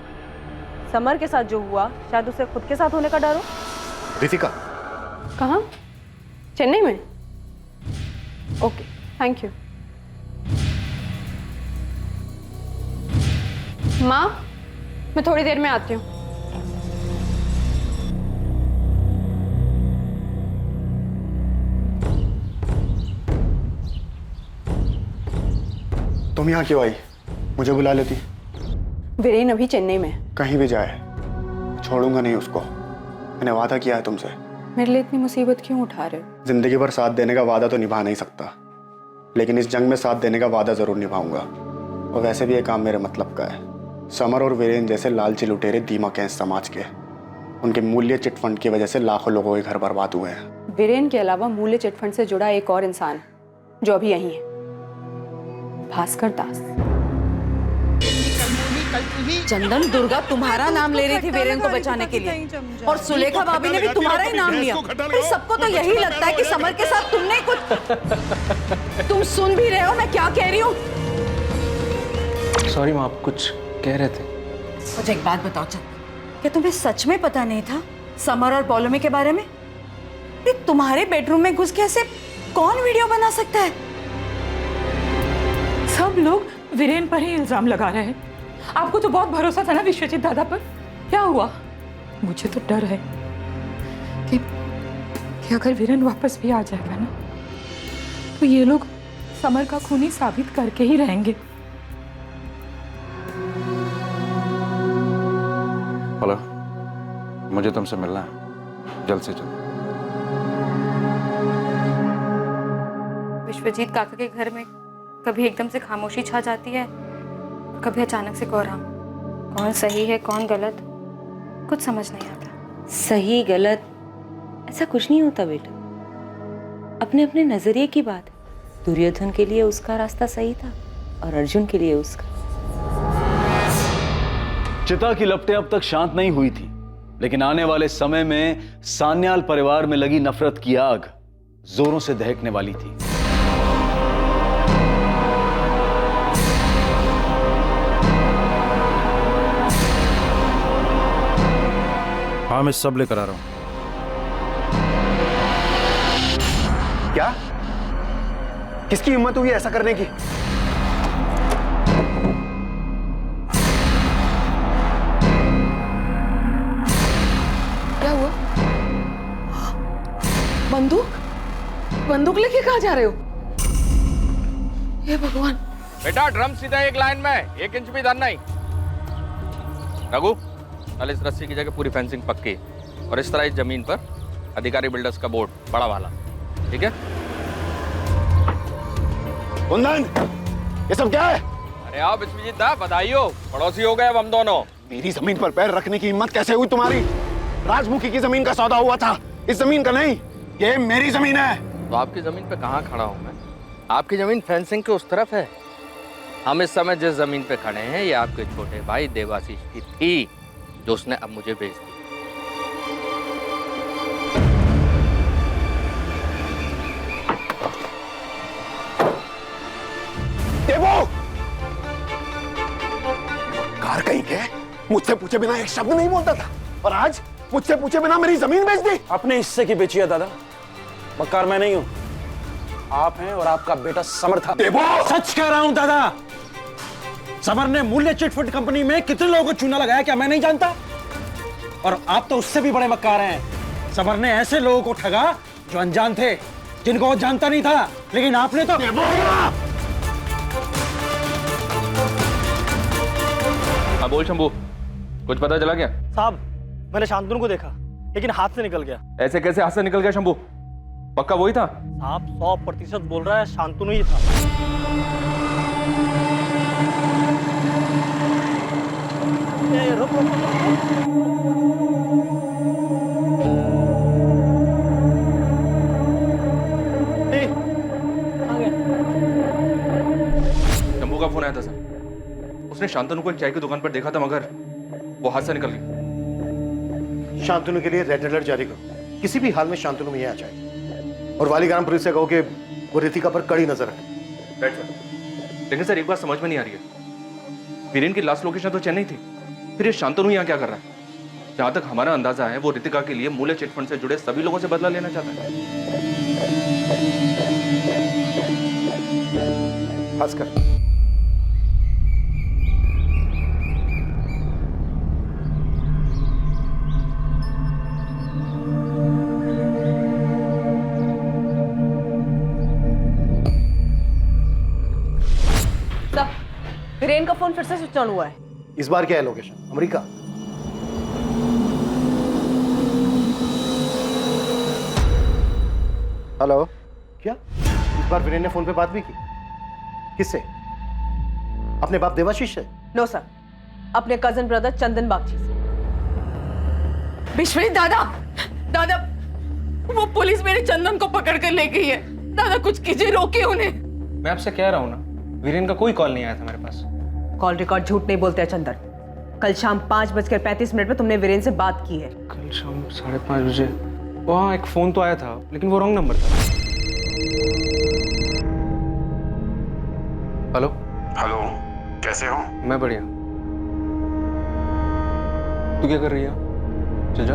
समर के साथ जो हुआ, शायद उसे खुद के साथ होने का डर हो। रितिका, कहाँ? चेन्नई में? Okay, thank you. माँ, मैं थोड़ी देर में आती हूँ। तुम यहाँ क्यों आई? मुझे बुला लेती। वीरेन अभी चेन्नई में है। कहीं भी जाए छोड़ूंगा नहीं उसको। मैंने वादा किया है तुमसे। मेरे लिए इतनी मुसीबत क्यों उठा रहे हो? जिंदगी भर साथ देने का वादा तो निभा नहीं सकता, लेकिन इस जंग में साथ देने का वादा जरूर निभाऊंगा। और वैसे भी ये काम मेरे मतलब का है। समर और वीरेन जैसे लालची लुटेरे दीमक हैं इस समाज के। उनके मूल्य चिटफंड की वजह से लाखों लोगों के घर बर्बाद हुए हैं। वीरेन के अलावा मूल्य चिटफंड से जुड़ा एक और इंसान जो अभी यहीं है, भास्कर दास। चंदन, दुर्गा तुम्हारा नाम ले रही थी वीरेन को बचाने के लिए, और सुलेखा भाभी ने भी तुम्हारा ही नाम लिया। अरे सबको तो यही लगता है कि समर के साथ तुमने कुछ। तुम सुन भी रहे हो मैं क्या कह रही हूँ? सॉरी माँ, आप कुछ कह रहे थे। मुझे एक बात बताओ चंदन, क्या तुम्हें सच में पता नहीं था समर और पॉलोमी के बारे में? तुम्हारे बेडरूम में घुस के ऐसे कौन वीडियो बना सकता है? सब लोग वीरेन पर ही इल्जाम लगा रहे हैं। आपको तो बहुत भरोसा था ना विश्वजीत दादा पर। क्या हुआ? मुझे तो डर है कि अगर वीरेन वापस भी आ जाएगा ना, तो ये लोग समर का खूनी साबित करके ही रहेंगे। हेलो, मुझे तुमसे मिलना है, जल्द से जल्द। विश्वजीत काका के घर में कभी एकदम से खामोशी छा जाती है, कभी अचानक से कोहराम। कौन सही है कौन गलत, कुछ समझ नहीं आता। सही गलत ऐसा कुछ नहीं होता बेटा, अपने अपने नजरिए की बात है। दुर्योधन के लिए उसका रास्ता सही था और अर्जुन के लिए उसका। चिता की लपटें अब तक शांत नहीं हुई थी, लेकिन आने वाले समय में सान्याल परिवार में लगी नफरत की आग जोरों से दहकने वाली थी। हाँ, मैं सब लेकर आ रहा हूं। क्या? किसकी हिम्मत हुई ऐसा करने की? क्या हुआ? बंदूक लेके कहाँ जा रहे हो? हे भगवान। बेटा, ड्रम सीधा एक लाइन में, 1 इंच भी इधर नहीं। रघु, कल इस रस्सी की जगह पूरी फेंसिंग पक्की, और इस तरह इस जमीन पर अधिकारी बिल्डर्स का बोर्ड बड़ा वाला, ठीक है? कुंदन, ये सब क्या है? अरे आओ विश्वजीत दा, बधाई हो, पड़ोसी हो गए अब हम दोनों। मेरी जमीन पर पैर रखने की हिम्मत कैसे हुई तुम्हारी? राजमुखी की जमीन का सौदा हुआ था, इस जमीन का नहीं। ये मेरी जमीन है। तो आपकी जमीन पे कहाँ खड़ा हूँ मैं? आपकी जमीन फेंसिंग के उस तरफ है। हम इस समय जिस जमीन पे खड़े हैं, ये आपके छोटे भाई देवाशीष की थी, जो उसने अब मुझे बेच दी। देवो! कार कहीं के मुझसे पूछे बिना एक शब्द नहीं बोलता था, और आज मुझसे पूछे बिना मेरी जमीन बेच दी। अपने हिस्से की बेची है दादा, मक्कार मैं नहीं हूं, आप हैं और आपका बेटा समर था। देवो! सच कह रहा हूं दादा, समर ने मूल्य चिटफंड कंपनी में कितने लोगों को चूना लगाया क्या मैं नहीं जानता? और आप तो उससे भी बड़े मक्कार हैं। समर ने ऐसे लोगों को ठगा जो अनजान थे, जिनको वो जानता नहीं था, लेकिन आपने तो हाँ बोल शंभू, कुछ पता चला क्या? साहब मैंने शांतनु को देखा लेकिन हाथ से निकल गया। ऐसे कैसे हाथ से निकल गया शंभू? पक्का वही था? साहब 100% बोल रहा है शांतनु ही था। रुक शंभू का फोन आया था सर, उसने शांतनु को एक चाय की दुकान पर देखा था मगर वो हाथ से निकल गई। शांतनु के लिए रेड अलर्ट जारी करो, किसी भी हाल में शांतनु में आ जाए। और वालीग्राम पुलिस से कहो कि वो रितिका पर कड़ी नजर रखे। Right sir. लेकिन सर एक बात समझ में नहीं आ रही है, वीरेन की लास्ट लोकेशन तो चेन्नई थी, फिर ये शांतनु यहाँ क्या कर रहा है? जहां तक हमारा अंदाजा है वो रितिका के लिए मूल्य चिटफंड से जुड़े सभी लोगों से बदला लेना चाहता है। भास्कर, वीरेन का फोन फिर से स्विच ऑन हुआ है। इस बार क्या है लोकेशन? अमेरिका? हेलो, क्या इस बार वीरेन ने फोन पे बात भी की? किससे? अपने बाप देवाशीष से? नो सर, अपने कजन ब्रदर चंदन बागची से। विश्वजीत दादा, दादा वो पुलिस मेरे चंदन को पकड़ कर ले गई है। दादा कुछ कीजिए, रोकिए उन्हें। मैं आपसे कह रहा हूँ ना, वीरेन का कोई कॉल नहीं आया था मेरे पास। कॉल रिकॉर्ड झूठ नहीं बोलते हैं चंदन। कल शाम 5:35 पे तुमने वीरेन से बात की है। कल शाम 5:30 बजे वहाँ एक फोन तो आया था लेकिन वो रॉन्ग नंबर था। हेलो हेलो, कैसे हो? मैं बढ़िया। तू क्या कर रही है? चल जा।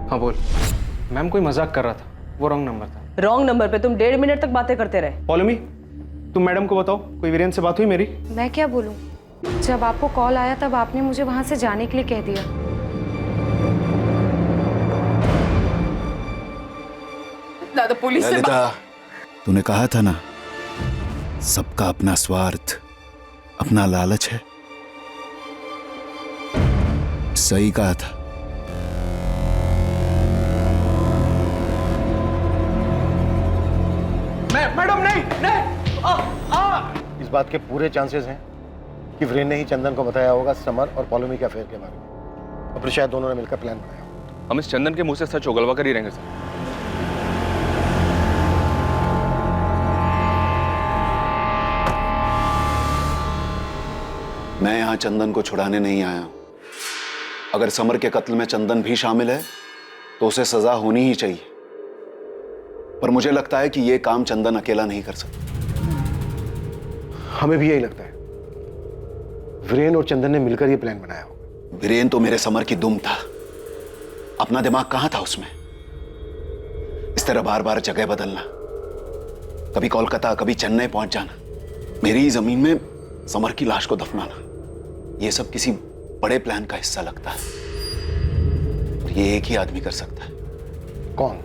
हाँ बोल। मैम कोई मजाक कर रहा था, वो रॉन्ग नंबर था। रॉन्ग नंबर पे तुम 1.5 मिनट तक बातें करते रहे। पॉलोमी, तुम मैडम को बताओ कोई वीरेन से बात हुई मेरी? मैं क्या बोलूं? जब आपको कॉल आया तब आपने मुझे वहां से जाने के लिए कह दिया। दादा पुलिस से ललिता, तूने कहा था ना सबका अपना स्वार्थ, अपना लालच है। सही कहा था। मैडम नहीं। इस बात के पूरे चांसेस हैं कि वीरेन ने ही चंदन को बताया होगा समर और पॉलोमी के अफेयर के बारे में, और फिर शायद दोनों ने मिलकर प्लान बनाया। हम इस चंदन के मुंह से सच उगलवा कर ही रहेंगे सर। मैं यहां चंदन को छुड़ाने नहीं आया। अगर समर के कत्ल में चंदन भी शामिल है तो उसे सजा होनी ही चाहिए। पर मुझे लगता है कि यह काम चंदन अकेला नहीं कर सकता। हमें भी यही लगता है। वीरेन और चंदन ने मिलकर यह प्लान बनाया होगा। वीरेन तो मेरे समर की दुम था, अपना दिमाग कहां था उसमें? इस तरह बार बार जगह बदलना, कभी कोलकाता कभी चेन्नई पहुंच जाना, मेरी ही जमीन में समर की लाश को दफनाना, यह सब किसी बड़े प्लान का हिस्सा लगता है। और ये एक ही आदमी कर सकता है। कौन?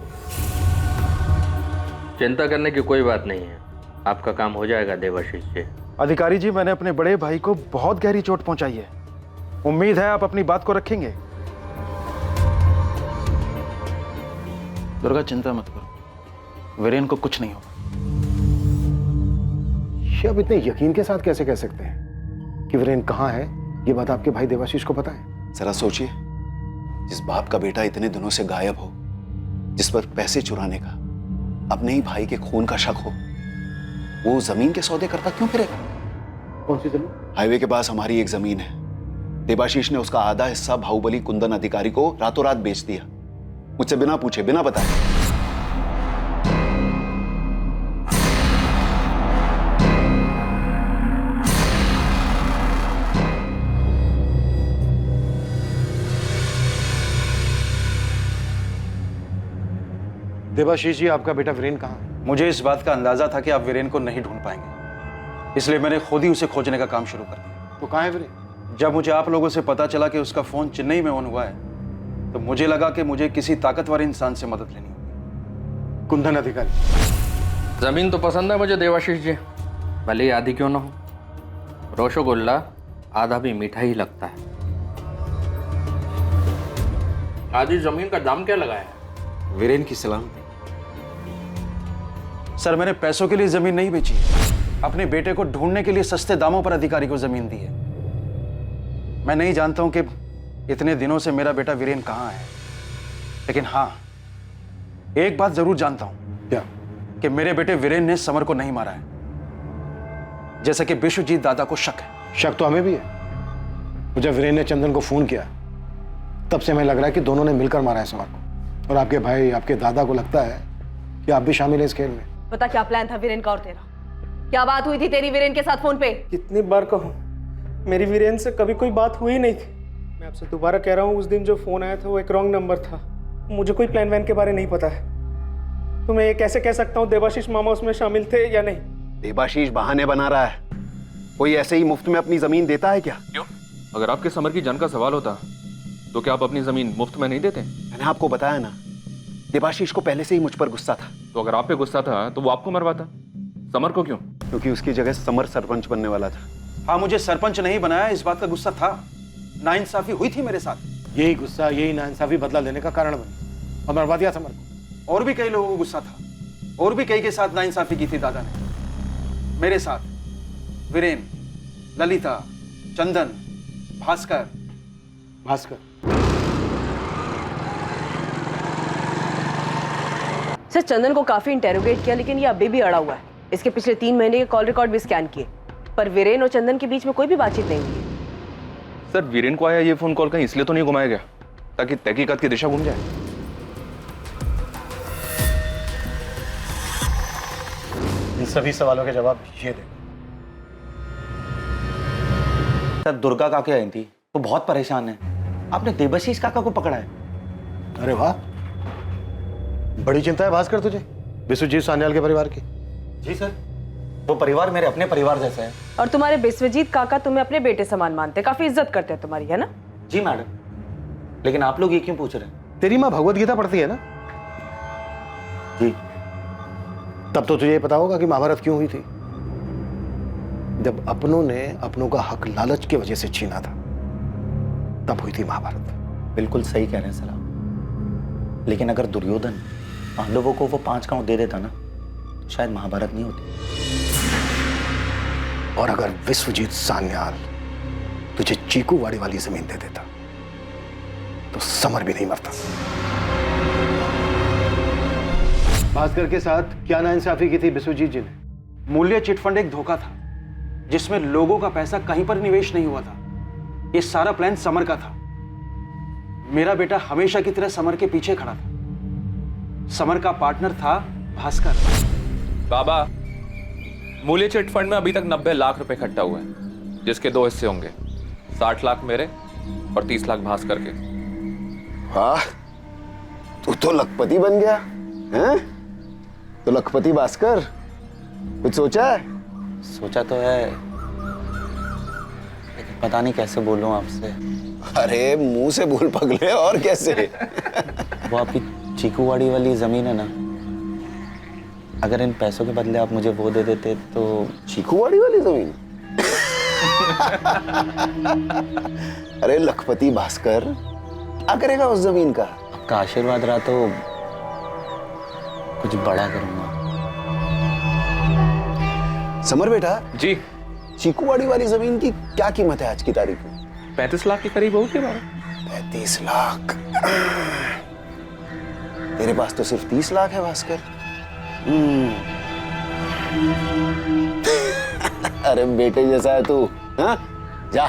चिंता करने की कोई बात नहीं है, आपका काम हो जाएगा देवाशीष जी। अधिकारी जी, मैंने अपने बड़े भाई को बहुत गहरी चोट पहुंचाई है। उम्मीद है आप अपनी बात को रखेंगे। दुर्गा चिंता मत करो, वीरेन को कुछ नहीं होगा। ये आप इतने यकीन के साथ कैसे कह सकते हैं कि वीरेन कहाँ है? ये बात आपके भाई देवाशीष को पता है? जरा सोचिए, जिस बाप का बेटा इतने दिनों से गायब हो, जिस पर पैसे चुराने का, अपने ही भाई के खून का शक हो, वो जमीन के सौदे करता क्यों फिरेगा? कौन सी जमीन? हाईवे के पास हमारी एक जमीन है। देवाशीष ने उसका आधा हिस्सा बाहुबली कुंदन अधिकारी को रातों रात बेच दिया, मुझसे बिना पूछे बिना बताए। देवाशीष जी, आपका बेटा वीरेन कहाँ है? मुझे इस बात का अंदाजा था कि आप वीरेन को नहीं ढूंढ पाएंगे, इसलिए मैंने खुद ही उसे खोजने का काम शुरू कर दिया। तो कहाँ है वीरेन? जब मुझे आप लोगों से पता चला कि उसका फोन चेन्नई में ऑन हुआ है तो मुझे लगा कि मुझे किसी ताकतवर इंसान से मदद लेनी होगी। कुंदन अधिकारी? जमीन तो पसंद है मुझे देवाशीष जी, भले ही आधी क्यों ना हो। रसगुल्ला आधा भी मीठा ही लगता है। आधी जमीन का दाम क्या लगाया है? वीरेन की सलामती। सर, मैंने पैसों के लिए जमीन नहीं बेची है। अपने बेटे को ढूंढने के लिए सस्ते दामों पर अधिकारी को जमीन दी है। मैं नहीं जानता हूं कि इतने दिनों से मेरा बेटा वीरेन कहां है, लेकिन हां, एक बात जरूर जानता हूं। क्या? कि मेरे बेटे वीरेन ने समर को नहीं मारा है, जैसा कि विश्वजीत दादा को शक है। शक तो हमें भी है। मुझे वीरेन ने चंदन को फोन किया, तब से हमें लग रहा है कि दोनों ने मिलकर मारा है समर को। और आपके भाई, आपके दादा को लगता है कि आप भी शामिल हैं इस खेल में। पता क्या प्लान था वीरेन का और तेरा? क्या बात हुई थी तेरी वीरेन के साथ फोन पे? कितनी बार कहूँ, मेरी वीरेन से कभी कोई बात हुई नहीं थी। मैं आपसे दोबारा कह रहा हूँ, उस दिन जो फोन आया था वो एक रॉन्ग नंबर था। मुझे कोई प्लान वैन के बारे नहीं पता है। तो मैं ये कैसे कह सकता हूँ देवाशीष मामा उसमें शामिल थे या नहीं? देवाशीष बहाने बना रहा है। कोई ऐसे ही मुफ्त में अपनी जमीन देता है क्या? क्यों? अगर आपके समर की जान का सवाल होता तो क्या आप अपनी जमीन मुफ्त में नहीं देते? मैंने आपको बताया ना, देवाशीष को पहले से ही मुझ पर गुस्सा था। तो अगर आप पे गुस्सा था तो वो आपको मरवाता, समर को क्यों? क्योंकि उसकी जगह समर सरपंच बनने वाला था। हाँ, मुझे सरपंच नहीं बनाया, इस बात का गुस्सा था। नाइंसाफी हुई थी मेरे साथ। यही गुस्सा, यही नाइंसाफी बदला लेने का कारण बनी और मरवा दिया समर को। और भी कई लोगों को गुस्सा था, और भी कई के साथ नाइंसाफी की थी दादा ने। मेरे साथ वीरेन, ललिता, चंदन, भास्कर। सर, चंदन को काफी इंटेरोगेट किया, लेकिन ये अभी भी अड़ा हुआ है। इसके पिछले 3 महीने के कॉल रिकॉर्ड भी स्कैन किए, पर वीरेन और चंदन के बीच में कोई भी बातचीत नहीं हुई। सर, वीरेन को आया ये फोन कॉल कहीं इसलिए तो नहीं घुमाया गया ताकि तहकीकात की दिशा घूम जाए? इन सभी सवालों के जवाब ये दे। सर, दुर्गा काके आई थी, वो बहुत परेशान है। आपने देवाशीष काका को पकड़ा है। अरे वाह, बड़ी चिंता है भास्कर तुझे विश्वजीत सान्याल के परिवार की। जी सर, वो परिवार मेरे अपने परिवार जैसा है। और तुम्हारे विश्वजीत काका तुम्हें अपने बेटे समान मानते, काफी इज्जत करते हैं तुम्हारी, है ना? जी मैडम, लेकिन आप लोग ये क्यों पूछ रहे हैं? तेरी माँ भगवत गीता पढ़ती है ना? जी। तब तो तुझे पता होगा कि महाभारत क्यों हुई थी। जब अपनों ने अपनों का हक लालच की वजह से छीना था, तब हुई थी महाभारत। बिल्कुल सही कह रहे हैं सर आप। लेकिन अगर दुर्योधन पांडवों को वो 5 गांव दे देता ना, तो शायद महाभारत नहीं होती। और अगर विश्वजीत सान्याल तुझे चीकूवाड़ी वाली जमीन दे देता, तो समर भी नहीं मरता। भास्कर के साथ क्या नाइंसाफी की थी विश्वजीत जी ने? मूल्य चिटफंड एक धोखा था, जिसमें लोगों का पैसा कहीं पर निवेश नहीं हुआ था। ये सारा प्लान समर का था। मेरा बेटा हमेशा की तरह समर के पीछे खड़ा था। समर का पार्टनर था भास्कर। बाबा, मूल्य चिट फंड में अभी तक 90 लाख रुपए इकट्ठा हुआ है, जिसके 2 हिस्से होंगे, 60 लाख मेरे और 30 लाख भास्कर के। वाह, तू तो लखपति बन गया हैं? तो लखपति भास्कर, कुछ सोचा है? सोचा तो है, लेकिन पता नहीं कैसे बोलूं आपसे। अरे मुंह से बोल पगले, और कैसे? वो आपकी चीकूवाड़ी वाली जमीन है ना, अगर इन पैसों के बदले आप मुझे वो दे देते तो। चीकूवाड़ी वाली जमीन? अरे लखपति भास्कर, क्या करेगा उस जमीन का? आपका आशीर्वाद रहा तो कुछ बड़ा करूंगा। समर बेटा जी, चीकूवाड़ी वाली जमीन की क्या कीमत है आज की तारीख में? 35 लाख के करीब होगी बाबा। 35 लाख? तेरे पास तो सिर्फ 30 लाख है भास्कर। अरे बेटे जैसा है तू। हाँ, जा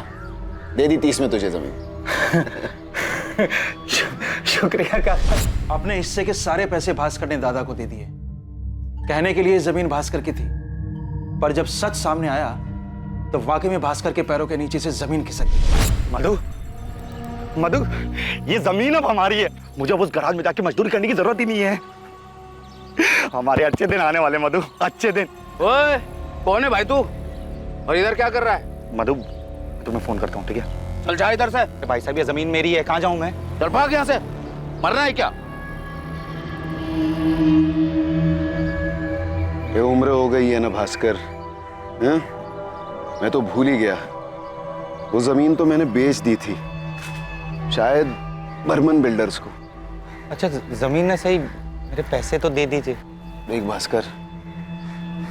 दे दी 30 में तुझे जमीन। शुक्रिया काका। अपने हिस्से के सारे पैसे भास्कर ने दादा को दे दिए। कहने के लिए जमीन भास्कर की थी, पर जब सच सामने आया तो वाकई में भास्कर के पैरों के नीचे से जमीन खिसक गई। मधु, ये जमीन अब हमारी है। मुझे अब उस गराज में जाके मजदूरी करने की जरूरत ही नहीं है। हमारे अच्छे दिन आने वाले मधु, अच्छे दिन। ओए, कौन है भाई तू? और इधर क्या कर रहा है? मधु, तुम्हें फोन करता हूँ, ठीक है? चल जा इधर से। भाई साहब, ये जमीन मेरी है, कहाँ जाऊं मैं? चल भाग यहाँ से। मरना है क्या? ये उम्र हो गई है ना भास्कर, हैं? मैं तो भूल ही गया, वो जमीन तो मैंने बेच दी थी, शायद बर्मन बिल्डर्स को। अच्छा जमीन ने सही, मेरे पैसे तो दे दीजिए। देख भास्कर,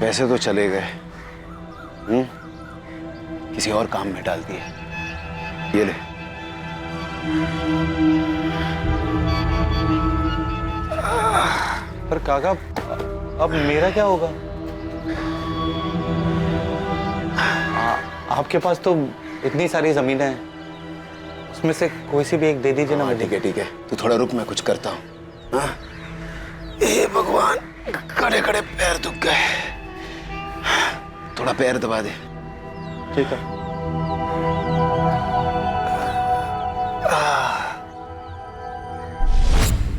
पैसे तो चले गए, किसी और काम में डाल दिए, ये ले। पर काका अब मेरा क्या होगा? आपके पास तो इतनी सारी जमीनें हैं, उसमें से कोई सी भी एक दे दीजिए ना। ठीक है ठीक है, तू थोड़ा रुक, मैं कुछ करता हूँ। हे भगवान, खड़े खड़े पैर दुख गए, थोड़ा पैर दबा दे। ठीक है।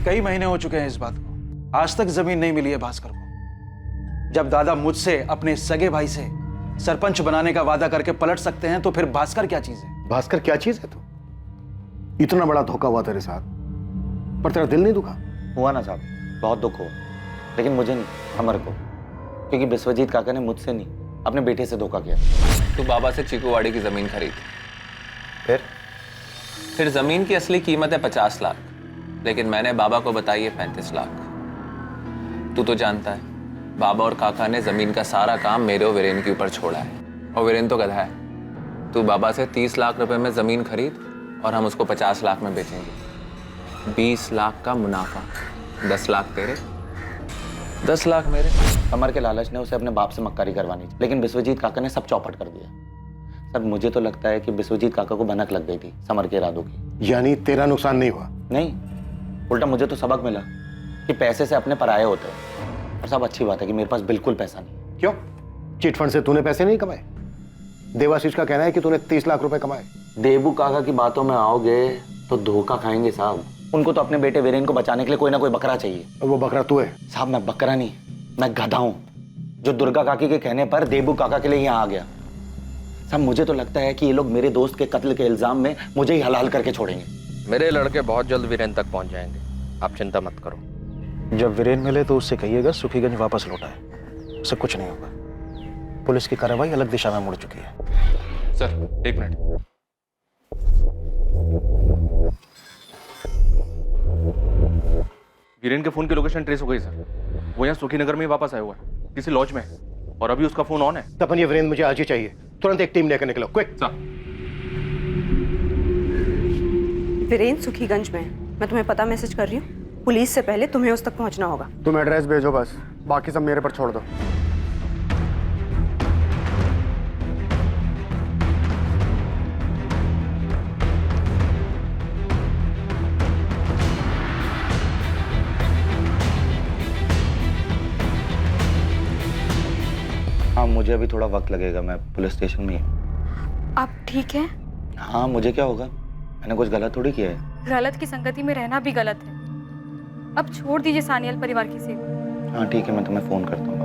कई महीने हो चुके हैं इस बात को, आज तक जमीन नहीं मिली है भास्कर को। जब दादा मुझसे अपने सगे भाई से सरपंच बनाने का वादा करके पलट सकते हैं, तो फिर भास्कर क्या चीज है? भास्कर क्या चीज है? तू इतना बड़ा धोखा हुआ तेरे साथ, पर तेरा दिल नहीं दुखा? हुआ ना साहब, बहुत दुख हुआ, लेकिन मुझे नहीं, अमर को, क्योंकि विश्वजीत काका ने मुझसे नहीं अपने बेटे से धोखा किया। तू बाबा से चीकूवाड़ी की जमीन खरीद, फिर जमीन की असली कीमत है 50 लाख, लेकिन मैंने बाबा को बताई है 35 लाख। तू तो जानता है बाबा और काका ने जमीन का सारा काम मेरे और वीरेन के ऊपर छोड़ा है, और वीरेन तो गधा है। तू बाबा से 30 लाख रुपए में जमीन खरीद और हम उसको 50 लाख में बेचेंगे। 20 लाख का मुनाफा, 10 लाख तेरे, 10 लाख मेरे। अमर के लालच ने उसे अपने बाप से मक्कारी करवानी, लेकिन विश्वजीत काका ने सब चौपट कर दिया। सर मुझे तो लगता है कि विश्वजीत काका को भनक लग गई थी समर के इरादों की। यानी तेरा नुकसान नहीं हुआ? नहीं, उल्टा मुझे तो सबक मिला कि पैसे से अपने पराये होते हैं। और सब अच्छी बात है कि मेरे पास बिल्कुल पैसा नहीं। क्यों? चिटफंड से तूने पैसे नहीं कमाए? देवाशीष का कहना है कि तूने 30 लाख रुपए कमाए। देबू काका की बातों में आओगे तो धोखा खाएंगे साहब। उनको तो अपने बेटे वीरेन को बचाने के लिए कोई ना कोई बकरा चाहिए। और वो बकरा तू है? साहब मैं बकरा नहीं, मैं गधा हूं, जो दुर्गा काकी के कहने पर देबू काका के लिए यहाँ आ गया। साहब मुझे तो लगता है कि ये लोग मेरे दोस्त के कत्ल के इल्जाम में मुझे ही हलाल करके छोड़ेंगे। मेरे लड़के बहुत जल्द वीरेन तक पहुंच जाएंगे, आप चिंता मत करो। जब वीरेन मिले तो उससे कहिएगा सुखीगंज वापस लौटा है, उससे कुछ नहीं होगा। पुलिस की कार्रवाई अलग दिशा में मुड़ चुकी है। Sir 1 minute. वीरेन के फोन की लोकेशन ट्रेस हो गई सर, वो यहाँ सुखीनगर में ही वापस आया हुआ है, किसी लॉज में है, और अभी उसका फोन ऑन है। तपन ये वीरेन मुझे आज ही चाहिए, तुरंत एक टीम लेकर निकलो, क्विक। वीरेन सुखीगंज में है, मैं तुम्हें पता मैसेज कर रही हूँ, पुलिस से पहले तुम्हें उस तक पहुंचना होगा। तुम एड्रेस भेजो बस, बाकी सब मेरे पर छोड़ दो। हाँ मुझे अभी थोड़ा वक्त लगेगा, मैं पुलिस स्टेशन में ही हूँ। आप ठीक हैं? हाँ मुझे क्या होगा, मैंने कुछ गलत थोड़ी किया है। गलत की संगति में रहना भी गलत है। अब छोड़ दीजिए सानियल परिवार की सेवा। हाँ ठीक है, मैं तुम्हें फोन करता हूँ।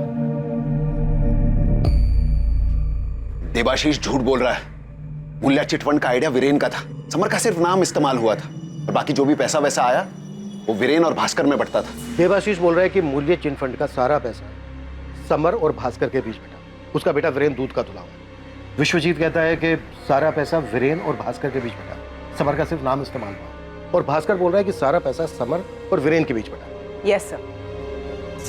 देवाशीष झूठ बोल रहा है, मूल्य चिटफंड का आइडिया वीरेन का था, समर का सिर्फ नाम इस्तेमाल हुआ था, और बाकी जो भी पैसा वैसा आया वो वीरेन और भास्कर में बंटता था। देवाशीष बोल रहा है कि मूल्य चिटफंड का सारा पैसा समर और भास्कर के बीच बैठा, उसका बेटा वीरेन दूध का धुला हुआ। विश्वजीत कहता है कि सारा पैसा वीरेन और भास्कर के बीच बैठा, समर का सिर्फ नाम इस्तेमाल हुआ, और भास्कर बोल रहा है कि सारा पैसा समर और वीरेन के बीच बैठा। यस सर,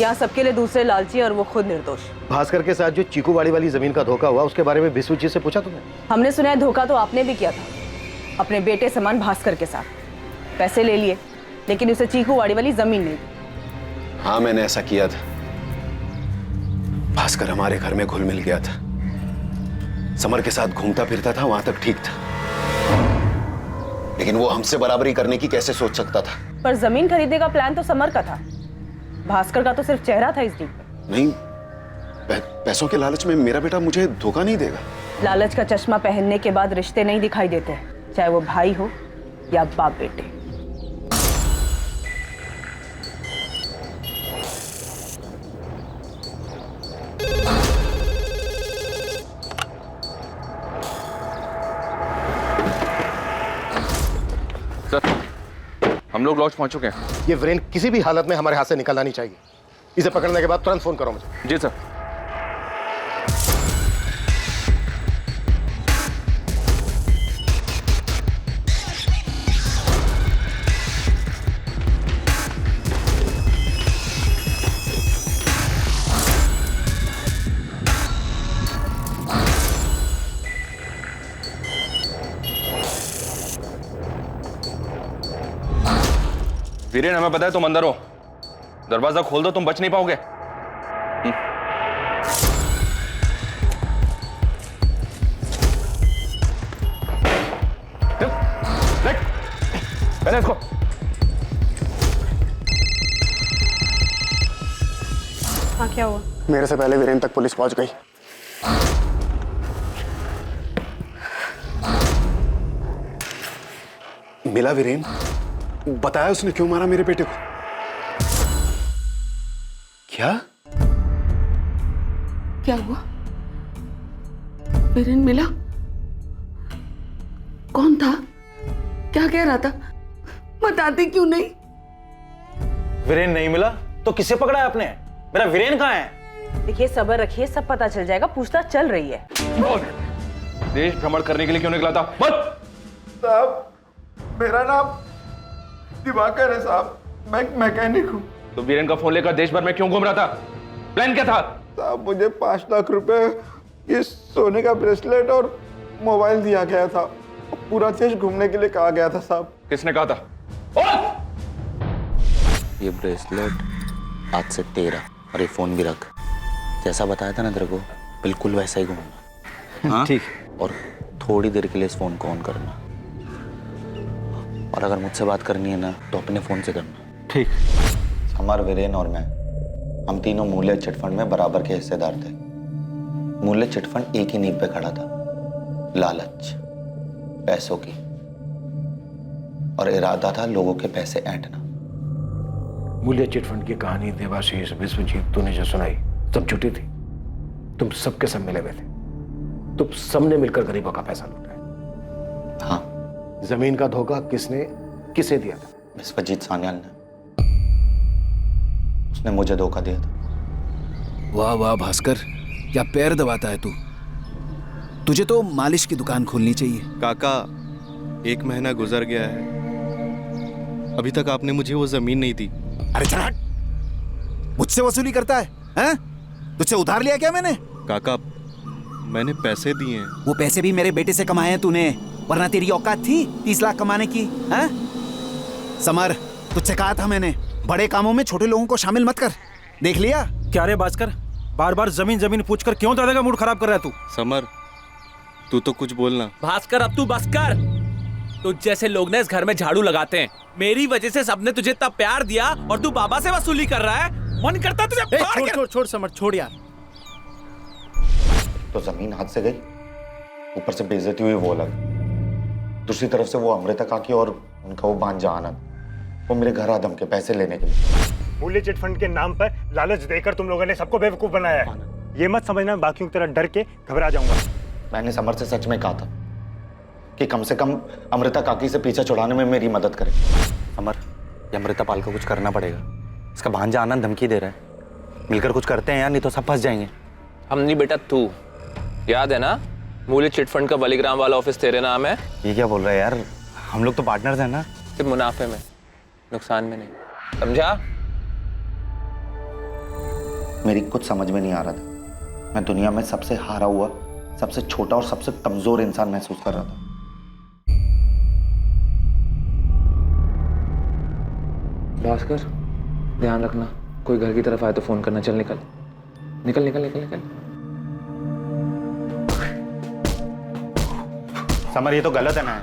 यहाँ सबके लिए दूसरे लालची और वो खुद निर्दोष। भास्कर के साथ जो चीकूवाड़ी वाली जमीन का धोखा हुआ, उसके बारे में विश्वजीत से पूछा तुमने? हमने सुना है धोखा तो आपने भी किया था, अपने बेटे समान भास्कर के साथ। पैसे ले लिए, लेकिन उसे चीकूवाड़ी वाली जमीन नहीं दी। हाँ मैंने ऐसा किया था, भास्कर हमारे घर में घुल मिल गया था, समर के साथ घूमता फिरता था, वहां तक ठीक था, लेकिन वो हमसे बराबरी करने की कैसे सोच सकता था? पर जमीन खरीदने का प्लान तो समर का था, भास्कर का तो सिर्फ चेहरा था इस डील में। नहीं, पैसों के लालच में मेरा बेटा मुझे धोखा नहीं देगा। लालच का चश्मा पहनने के बाद रिश्ते नहीं दिखाई देते, चाहे वो भाई हो या बाप बेटे। हम लोग लॉज पहुंच चुके हैं। ये वीरेन किसी भी हालत में हमारे हाथ से निकलना नहीं चाहिए, इसे पकड़ने के बाद तुरंत फोन करो मुझे। जी सर। वीरेन, हमें पता है तुम अंदर हो। दरवाजा खोल दो, तुम बच नहीं पाओगे। पहले इसको। हाँ, क्या हुआ? मेरे से पहले वीरेन तक पुलिस पहुंच गई। मिला वीरेन? बताया उसने क्यों मारा मेरे बेटे को? क्या क्या हुआ? वीरेन मिला? कौन था? क्या कह रहा था? बताते क्यों नहीं? वीरेन नहीं मिला तो किसे पकड़ा है आपने? मेरा वीरेन कहाँ है? देखिए, सब्र रखिए, सब पता चल जाएगा। पूछताछ चल रही है। देश भ्रमण करने के लिए क्यों निकला था? बस साहब, मेरा नाम दिवाकर है साहब, मैं मैकेनिक हूँ। तो वीरेन का फोन लेकर देश भर में क्यों घूम रहा था? प्लान क्या था? साहब, मुझे 5 लाख रुपए, ये सोने का ब्रेसलेट और मोबाइल दिया गया था। पूरा देश घूमने के लिए कहा गया था साहब। किसने कहा था? ये ब्रेसलेट आज से तेरा, और ये फोन भी रख। जैसा बताया था ना तेरे को, बिल्कुल वैसा ही घूमना। हाँ? ठीक। और थोड़ी देर के लिए इस फोन को ऑन करना, और अगर मुझसे बात करनी है ना तो अपने फोन से करना। ठीक। समर, वीरेन और मैं, हम तीनों मूल्य चिटफंड में बराबर के हिस्सेदार थे। मूल्य चिटफंड एक ही नींव पे खड़ा था, लालच, पैसों की, और इरादा था लोगों के पैसे ऐंठना। मूल्य चिटफंड की कहानी देवाशीष, विश्वजीत, तूने जो सुनाई सब झूठी थी। तुम सबके सब मिले हुए थे। तुम सबने मिलकर गरीबों का पैसा लूटा है। हाँ। जमीन का धोखा किसे दिया था? विश्वजीत सान्याल ने। उसने मुझे धोखा दिया था। वाह वाह भास्कर, क्या पैर दबाता है तू। तुझे तो मालिश की दुकान खोलनी चाहिए। काका, 1 महीना गुजर गया है, अभी तक आपने मुझे वो जमीन नहीं दी। अरे चल हट, मुझसे वसूली करता है, हैं? तुझसे उधार लिया क्या मैंने? काका, मैंने पैसे दिए हैं। वो पैसे भी मेरे बेटे से कमाए हैं तूने, वरना तेरी औकात थी 30 लाख कमाने की? हैं? समर, तुझसे कहा था मैंने, बड़े कामों में छोटे लोगों को शामिल मत कर। देख लिया? क्या रे भास्कर, बार बार जमीन पूछकर क्यों दादा का मूड खराब कर रहा है तू? समर, तू तो कुछ बोलना। भास्कर, अब तू बस कर। तुझ जैसे लोग ना इस घर में झाड़ू लगाते हैं। मेरी वजह से सबने तुझे इतना प्यार दिया और तू बाबा से वसूली कर रहा है। मन करता तुझे छोड़ समर, छोड़ यार। तो जमीन हाथ से गई, ऊपर से बेइज्जती हुई वो अलग। दूसरी तरफ से वो अमृता काकी और उनका वो भांजा आनंद, वो मेरे घर आदम के पैसे लेने के लिए। मूल्य चिटफंड के नाम पर लालच देकर तुम लोगों ने सबको बेवकूफ बनाया है। ये मत समझना बाकियों की तरह डर के घबरा जाऊंगा। मैंने समर से सच में कहा था कि कम से कम अमृता काकी से पीछा छुड़ाने में मेरी मदद करे। समर, ये अमृता पाल को कुछ करना पड़ेगा। इसका भांजा आनंद धमकी दे रहा है। मिलकर कुछ करते हैं यार, नहीं तो सब फंस जाएंगे। हम नहीं बेटा, तू। याद है ना, मूल्य चिटफंड का बलिग्राम वाला ऑफिस तेरे नाम है। ये क्या बोल रहा है यार, हम लोग तो पार्टनर्स हैं ना। सिर्फ मुनाफे में, नुकसान में नहीं, समझा? मेरी कुछ समझ में नहीं आ रहा था। मैं दुनिया में सबसे हारा हुआ, सबसे छोटा और सबसे कमजोर इंसान महसूस कर रहा था। भास्कर, ध्यान रखना, कोई घर की तरफ आए तो फोन करना। चल निकल निकल निकल निकल निकल। समर, ये तो गलत है ना।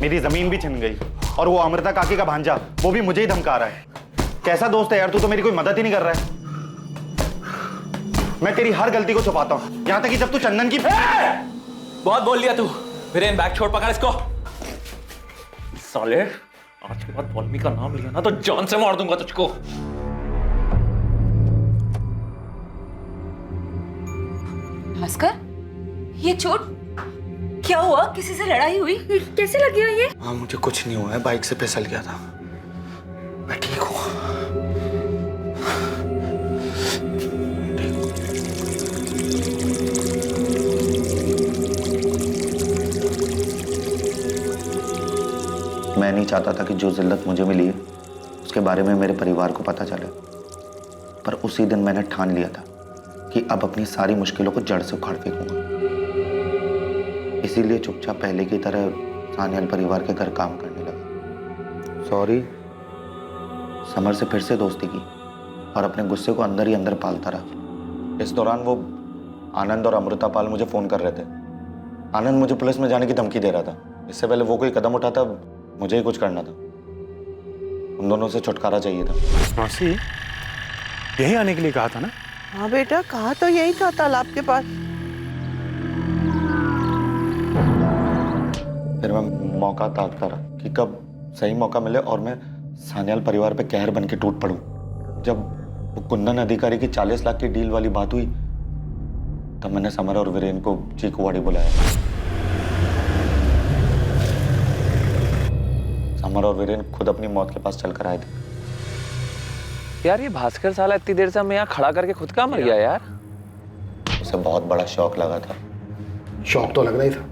मेरी जमीन भी छिन गई और वो अमृता काकी का भांजा, वो भी मुझे ही धमका रहा है। कैसा दोस्त है यार तू, तो मेरी कोई मदद ही नहीं कर रहा है। मैं तेरी हर गलती को छुपाता हूँ, यहाँ तक कि जब तू चंदन की। बहुत बोल लिया तू। वीरेन, बैग छोड़, पकड़ इसको। साले, आज के बाद पॉलमी का नाम लिया ना तो जान से मार दूंगा तुझको। भास्कर, ये चोट क्या हुआ? किसी से लड़ाई हुई? कैसे लग गया ये? हाँ, मुझे कुछ नहीं हुआ है, बाइक से फिसल गया था। मैं ठीक हूँ। मैं नहीं चाहता था कि जो जिल्लत मुझे मिली है उसके बारे में मेरे परिवार को पता चले, पर उसी दिन मैंने ठान लिया था कि अब अपनी सारी मुश्किलों को जड़ से उखाड़ फेंकूंगा। इसीलिए चुपचाप पहले की तरह सान्याल परिवार के घर काम करने लगा। सॉरी, समर से फिर से दोस्ती की और अपने गुस्से को अंदर ही अंदर पालता रहा। इस दौरान वो आनंद और अमृतापाल मुझे फ़ोन कर रहे थे। आनंद मुझे पुलिस में जाने की धमकी दे रहा था। इससे पहले वो कोई कदम उठाता मुझे ही कुछ करना था। उन दोनों से छुटकारा चाहिए था। मौसी, यही आने के लिए कहा था ना? हाँ बेटा, कहा तो यही था, तालाब के पास। फिर मैं मौका ताकता रहा कि कब सही मौका मिले और मैं सान्याल परिवार पे कहर बन के टूट पड़ूं। जब वो कुंदन अधिकारी की 40 लाख की डील वाली बात हुई तब मैंने समर और वीरेन को चीकूवाड़ी बुलाया। समर और वीरेन खुद अपनी मौत के पास चलकर आए थे। यार ये भास्कर साला इतनी देर से हमें यहाँ खड़ा करके खुद का मर गया यार। उसे बहुत बड़ा शौक लगा था। शौक तो लगना ही था,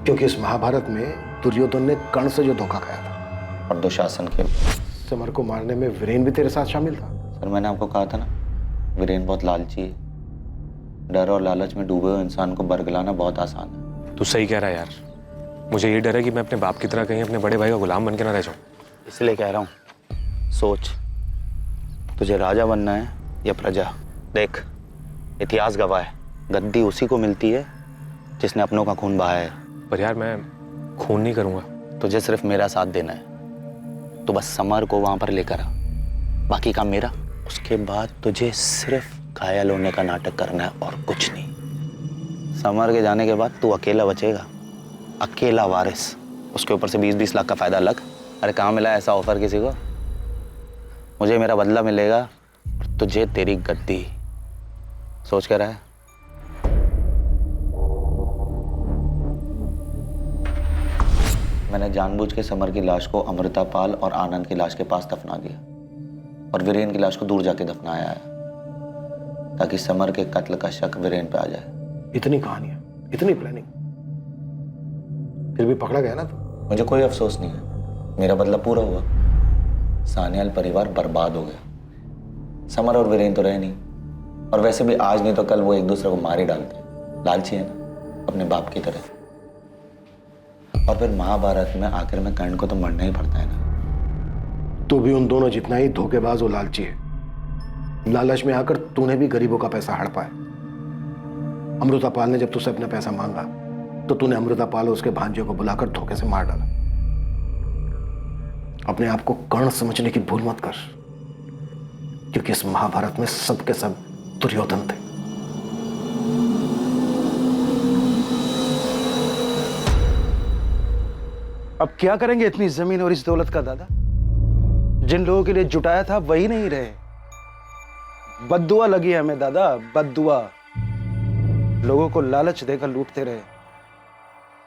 क्योंकि इस महाभारत में दुर्योधन ने कर्ण से जो धोखा खाया था और दुशासन के समर को मारने में वीरेन भी तेरे साथ शामिल था। सर, मैंने आपको कहा था ना, वीरेन बहुत लालची है। डर और लालच में डूबे हुए इंसान को बरगलाना बहुत आसान है। तू सही कह रहा है यार। मुझे ये डर है कि मैं अपने बाप की तरह कहीं अपने बड़े भाई का गुलाम बन के ना रह जाऊं। इसलिए कह रहा हूं, सोच, तुझे राजा बनना है या प्रजा? देख, इतिहास गवाह है, गद्दी उसी को मिलती है जिसने अपनों का खून बहाया है। पर यार मैं खून नहीं करूंगा। तुझे सिर्फ मेरा साथ देना है। तो बस समर को वहां पर लेकर आ, बाकी काम मेरा। उसके बाद तुझे सिर्फ घायल होने का नाटक करना है और कुछ नहीं। समर के जाने के बाद तू अकेला बचेगा, अकेला वारिस। उसके ऊपर से 20-20 लाख का फायदा अलग। अरे कहाँ मिला ऐसा ऑफर किसी को? मुझे मेरा बदला मिलेगा और तुझे तेरी गद्दी। सोच कर रहा है? मैंने जानबूझ के समर की लाश को अमृतापाल और आनंद की लाश के पास दफना दिया और वीरेन की लाश को दूर जाके दफनाया है ताकि समर के कत्ल का शक वीरेन पे आ जाए। इतनी कहानियां, इतनी प्लानिंग, फिर भी पकड़ा गया ना तू। मुझे कोई अफसोस नहीं है, मेरा बदला पूरा हुआ। सान्याल परिवार बर्बाद हो गया। समर और वीरेन तो रहे नहीं, और वैसे भी आज नहीं तो कल वो एक दूसरे को मार ही डालते। लालची है ना, अपने बाप की तरह। और फिर महाभारत में आखिर में कर्ण को तो मरना ही पड़ता है ना। तू भी उन दोनों जितना ही धोखेबाज और लालची है। लालच में आकर तूने भी गरीबों का पैसा हड़पा है। अमृतापाल ने जब तुझसे अपना पैसा मांगा तो तूने अमृतापाल और उसके भांजे को बुलाकर धोखे से मार डाला। अपने आप को कर्ण समझने की भूल मत कर, क्योंकि इस महाभारत में सबके सब दुर्योधन थे। अब क्या करेंगे इतनी जमीन और इस दौलत का दादा? जिन लोगों के लिए जुटाया था वही नहीं रहे। बद्दुआ लगी है हमें दादा, बद्दुआ। लोगों को लालच देकर लूटते रहे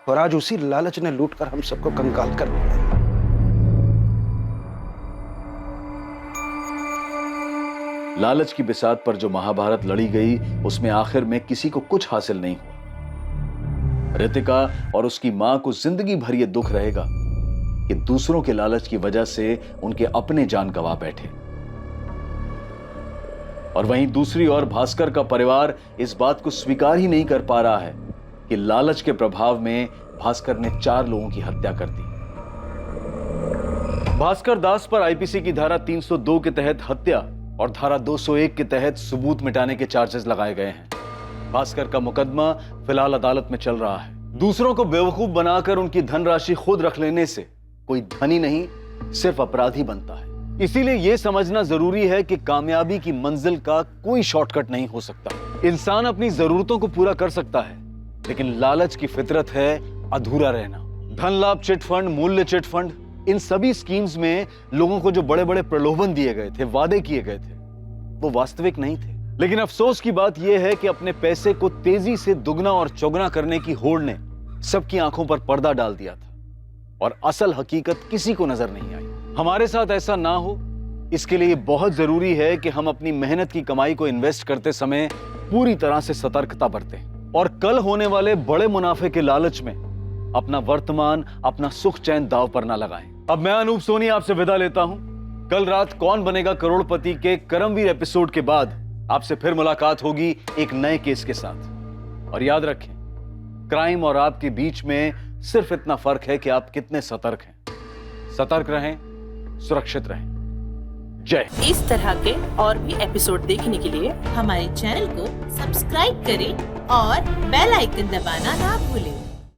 और आज उसी लालच ने लूटकर हम सबको कंगाल कर दिया। लालच की बिसात पर जो महाभारत लड़ी गई उसमें आखिर में किसी को कुछ हासिल नहीं हुआ। रितिका और उसकी मां को जिंदगी भर यह दुख रहेगा कि दूसरों के लालच की वजह से उनके अपने जान गंवा बैठे। और वहीं दूसरी ओर भास्कर का परिवार इस बात को स्वीकार ही नहीं कर पा रहा है कि लालच के प्रभाव में भास्कर ने 4 लोगों की हत्या कर दी। भास्कर दास पर आईपीसी की धारा 302 के तहत हत्या और धारा 201 के तहत सबूत मिटाने के चार्जेस लगाए गए हैं। भास्कर का मुकदमा फिलहाल अदालत में चल रहा है। दूसरों को बेवकूफ बनाकर उनकी धनराशि खुद रख लेने से कोई धनी नहीं, सिर्फ अपराधी बनता है। इसीलिए यह समझना जरूरी है कि कामयाबी की मंजिल का कोई शॉर्टकट नहीं हो सकता। इंसान अपनी जरूरतों को पूरा कर सकता है, लेकिन लालच की फितरत है अधूरा रहना। धन लाभ चिट फंड, मूल्य चिट फंड, इन सभी स्कीम्स में लोगों को जो बड़े बड़े प्रलोभन दिए गए थे, वादे किए गए थे, वो वास्तविक नहीं थे। लेकिन अफसोस की बात यह है कि अपने पैसे को तेजी से दुगना और चौगुना करने की होड़ ने सबकी आंखों पर पर्दा डाल दिया था और असल हकीकत किसी को नजर नहीं आई। हमारे साथ ऐसा ना हो, इसके लिए बहुत जरूरी है कि हम अपनी मेहनत की कमाई को इन्वेस्ट करते समय पूरी तरह से सतर्कता बरतें और कल होने वाले बड़े मुनाफे के लालच में अपना वर्तमान, अपना सुख चैन दांव पर ना लगाएं। अब मैं अनूप सोनी आपसे विदा लेता हूं। कल रात कौन बनेगा करोड़पति के करमवीर एपिसोड के बाद आपसे फिर मुलाकात होगी एक नए केस के साथ। और याद रखें, क्राइम और आपके बीच में सिर्फ इतना फर्क है कि आप कितने सतर्क हैं। सतर्क रहें, सुरक्षित रहें। जय। इस तरह के और भी एपिसोड देखने के लिए हमारे चैनल को सब्सक्राइब करें और बेल आइकन दबाना ना भूलें।